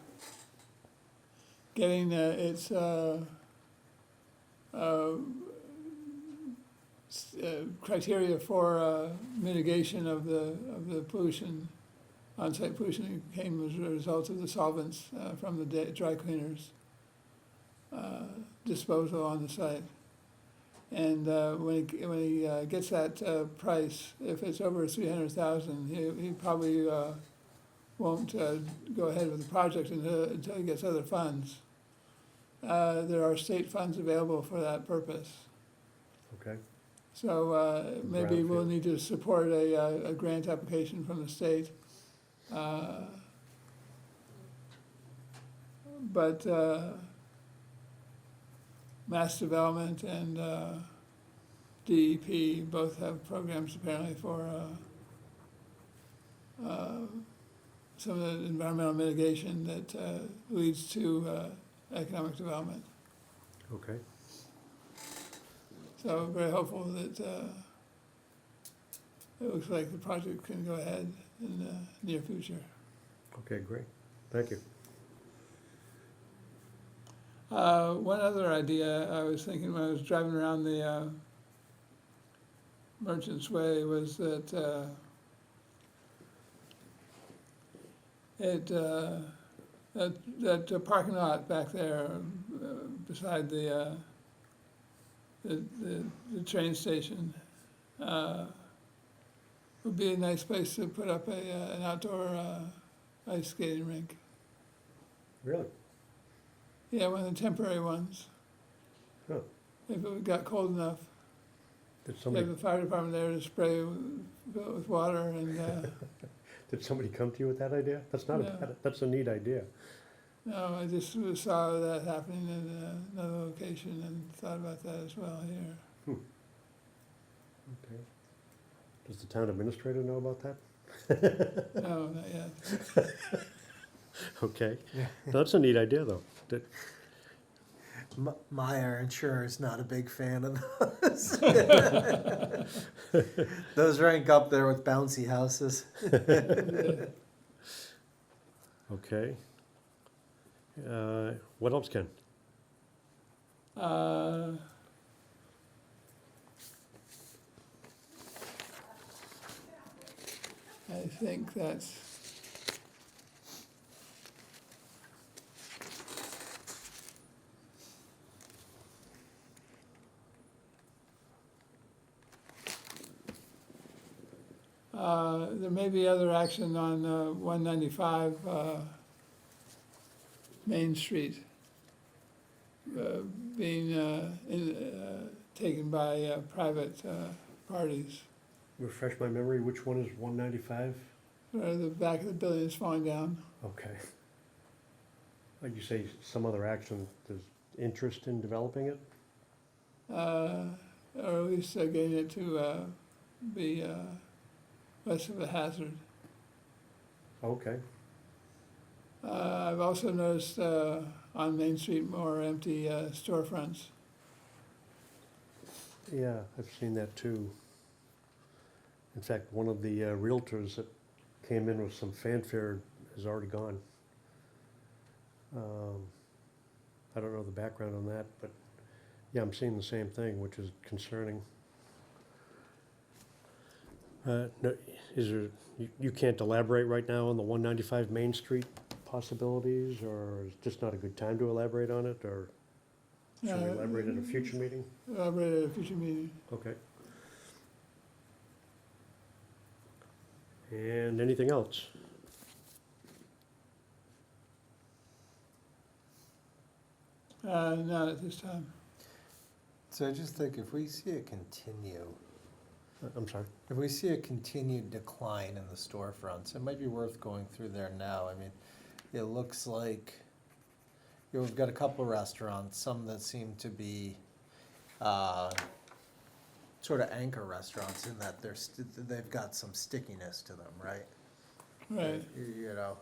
Getting its criteria for mitigation of the pollution, on-site pollution that came as a result of the solvents from the dry cleaners disposal on the site. And when he gets that price, if it's over 300,000, he probably won't go ahead with the project until he gets other funds. There are state funds available for that purpose. Okay. So maybe we'll Brownfield. need to support a grant application from the state. But Mass Development and DEP both have programs apparently for some of the environmental mitigation that leads to economic development. Okay. So very hopeful that it looks like the project can go ahead in the near future. Okay, great. Thank you. One other idea I was thinking when I was driving around the Merchant's Way was that that parking lot back there beside the train station would be a nice place to put up an outdoor ice skating rink. Really? Yeah, one of the temporary ones. Huh. If it got cold enough, Did you somebody, have the fire department there to spray fill it with water and, did somebody come to you with that idea? That's not Yeah. that's a neat idea. no, I just saw that happening in another location and thought about that as well here. Okay. Does the town administrator know about that? No, not yet. Okay. That's a neat idea, though. My insurer is not a big fan of those. Those rank up there with bouncy houses. Okay. What else, Ken? I think that's. There may be other action on 195 Main Street. being taken by private parties. Refresh my memory, which one is 195? The back of the building is falling down. Okay. Like you say, some other action, there's interest in developing it? Or at least getting it to be less of a hazard. Okay. I've also noticed on Main Street more empty storefronts. Yeah, I've seen that too. In fact, one of the realtors that came in with some fanfare is already gone. I don't know the background on that, but yeah, I'm seeing the same thing, which is concerning. No, is there, you can't elaborate right now on the 195 Main Street possibilities, or is it just not a good time to elaborate on it, or should we elaborate at a future meeting? Elaborate at a future meeting. Okay. And anything else? Not at this time. So I just think if we see it continue, I'm sorry. if we see a continued decline in the storefronts, it might be worth going through there now. I mean, it looks like, you know, we've got a couple of restaurants, some that seem to be sort of anchor restaurants in that they've got some stickiness to them, right? Right. You know,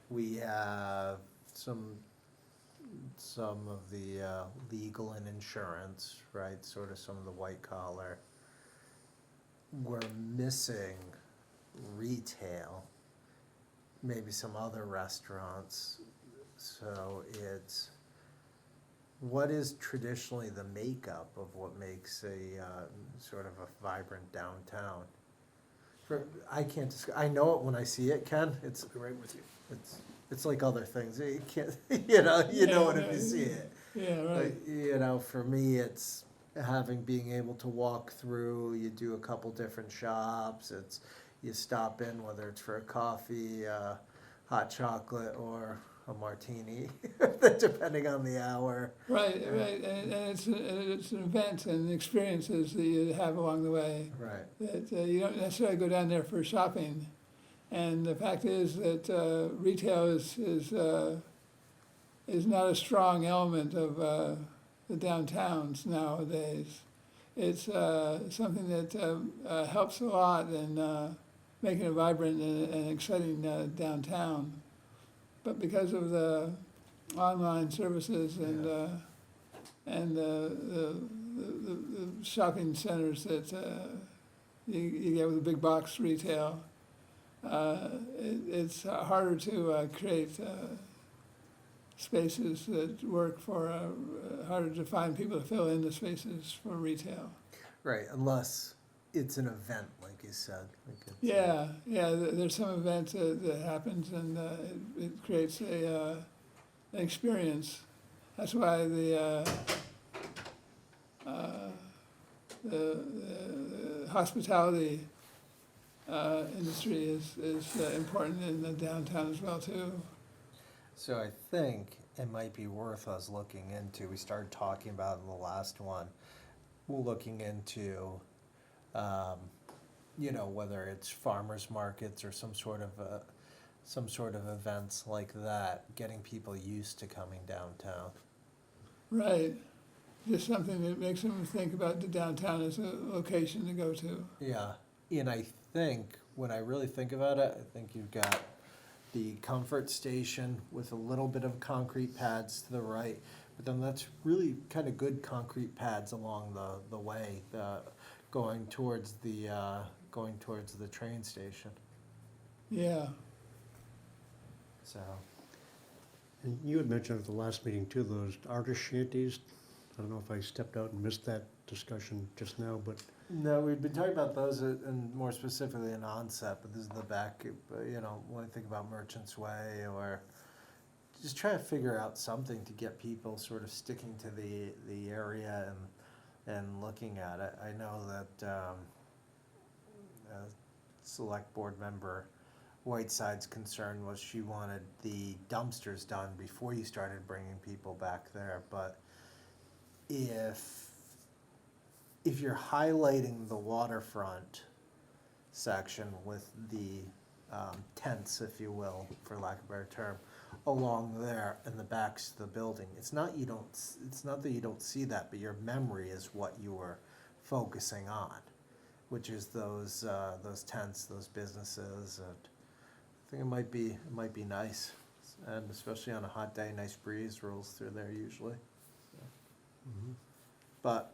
we have some of the legal and insurance, right? Sort of some of the white collar. We're missing retail, maybe some other restaurants. So it's, what is traditionally the makeup of what makes a sort of a vibrant downtown? I can't I know it when I see it, Ken. It's Right with you. it's like other things. You can't, you know it if you see it. Yeah, right. But, you know, for me, it's being able to walk through. You do a couple different shops. It's, you stop in, whether it's for a coffee, hot chocolate, or a martini, depending on the hour. Right, right, and it's an event and experiences that you have along the way. Right. That you don't necessarily go down there for shopping, and the fact is that retail is not a strong element of the downtowns nowadays. It's something that helps a lot in making a vibrant and exciting downtown. But because of the online services and the shopping centers that you get with the big box retail, it's harder to create spaces that work for, harder to find people to fill in the spaces for retail. Right, unless it's an event, like you said. Like it's, Yeah, there's some event that happens and it creates an experience. That's why the hospitality industry is important in the downtown as well too. So I think it might be worth us looking into, we started talking about in the last one, looking into, you know, whether it's farmers markets or some sort of events like that, getting people used to coming downtown. Right. Just something that makes them think about the downtown as a location to go to. Yeah, and I think, when I really think about it, I think you've got the comfort station with a little bit of concrete pads to the right, but then that's really kind of good concrete pads along the way, going towards the train station. Yeah. So, And you had mentioned at the last meeting too, those artist shanties. I don't know if I stepped out and missed that discussion just now, but no, we've been talking about those and more specifically in Onset, but this is the back, you know, when I think about Merchant's Way, or just try to figure out something to get people sort of sticking to the area and looking at it. I know that a select board member Whiteside's concern was she wanted the dumpsters done before you started bringing people back there, but if you're highlighting the waterfront section with the tents, if you will, for lack of a better term, along there in the backs of the building, it's not that you don't see that, but your memory is what you were focusing on, which is those tents, those businesses, and I think it might be nice, and especially on a hot day, nice breeze rolls through there usually. Mhm. But,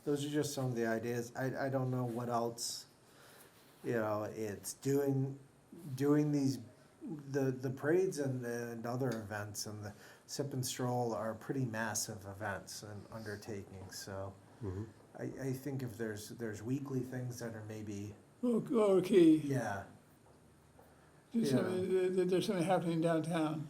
those are just some of the ideas. I don't know what else, it's doing these, the parades and other events and the sip and stroll are pretty massive events and undertakings, so Mhm. I think if there's weekly things that are maybe, Lower key, yeah, there's something happening downtown.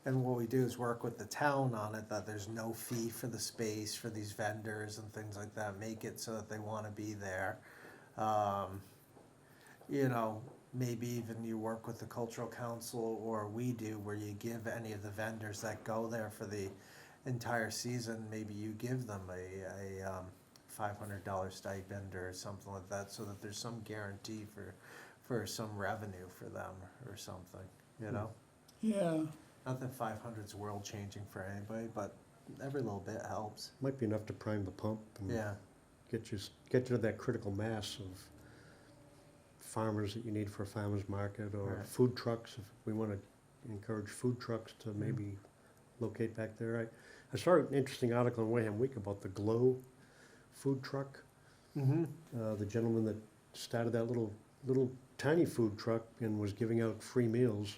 and what we do is work with the town on it, that there's no fee for the space for these vendors and things like that, make it so that they wanna be there. Maybe even you work with the cultural council, or we do, where you give any of the vendors that go there for the entire season, maybe you give them a $500 stipend or something like that, so that there's some guarantee for some revenue for them or something, Yeah, Not that 500's world changing for anybody, but every little bit helps. Might be enough to prime the pump and Yeah, get you to that critical mass of farmers that you need for a farmer's market, or Right. food trucks, if we want to encourage food trucks to maybe locate back there. I saw an interesting article in Wareham Week about the Glow food truck. The gentleman that started that little tiny food truck and was giving out free meals,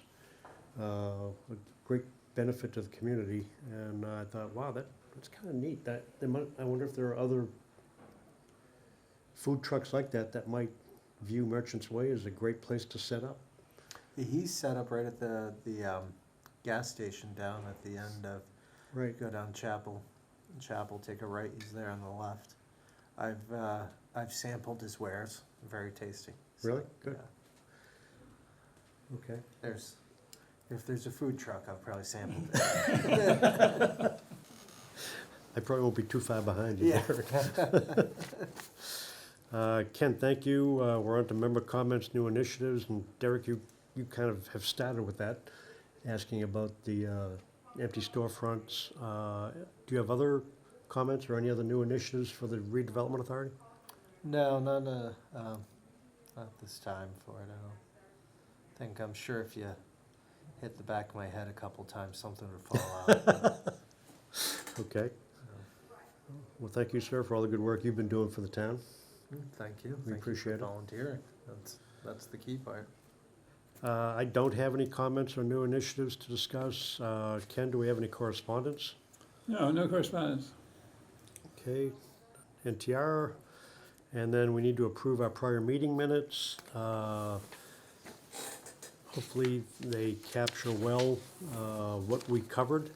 a great benefit to the community. And I thought, wow, that's kind of neat. I wonder if there are other food trucks like that might view Merchants Way as a great place to set up. he's set up right at the gas station down at the end of, Right. go down Chapel, take a right, he's there on the left. I've sampled his wares, very tasty. So, Really? Good. yeah. Okay. If there's a food truck, I've probably sampled it. I probably won't be too far behind you Yeah. there. Ken, thank you. We're on to member comments, new initiatives, and Derek, you kind of have started with that, asking about the empty storefronts. Do you have other comments or any other new initiatives for the Redevelopment Authority? No, not this time for it, I don't think. I'm sure if you hit the back of my head a couple times, something would fall out. Okay. Well, thank you, sir, for all the good work you've been doing for the town. Thank you. We appreciate it. Volunteering, that's the key part. I don't have any comments or new initiatives to discuss. Ken, do we have any correspondence? no correspondence. Okay, NTR, and then we need to approve our prior meeting minutes. Hopefully, they capture well what we covered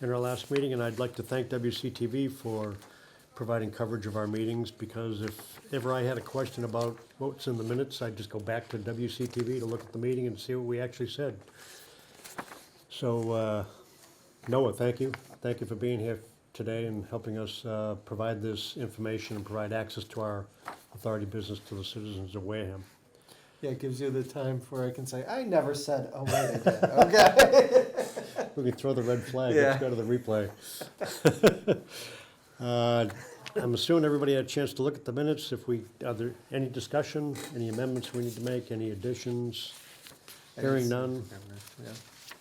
in our last meeting, and I'd like to thank WCTV for providing coverage of our meetings, because if ever I had a question about what's in the minutes, I'd just go back to WCTV to look at the meeting and see what we actually said. So, Noah, thank you. Thank you for being here today and helping us provide this information and provide access to our authority business to the citizens of Wareham. Yeah, it gives you the time where I can say, I never said, oh, wait, I did, okay? We can throw the red flag, Yeah. let's go to the replay. I'm assuming everybody had a chance to look at the minutes. Are there any discussion, any amendments we need to make, any additions? Hearing none, Yeah.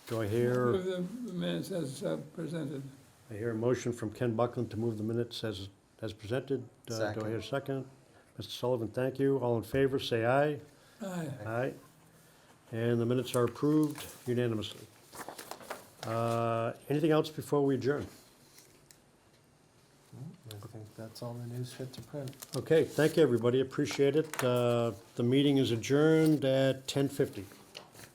do I hear, Move the minutes as presented. I hear a motion from Ken Buckland to move the minutes as presented. Do I Second. hear a second? Mr. Sullivan, thank you. All in favor, say aye. Aye. Aye. And the minutes are approved unanimously. Anything else before we adjourn? I think that's all the news fit to print. Okay, thank you, everybody. Appreciate it. The meeting is adjourned at 10:50.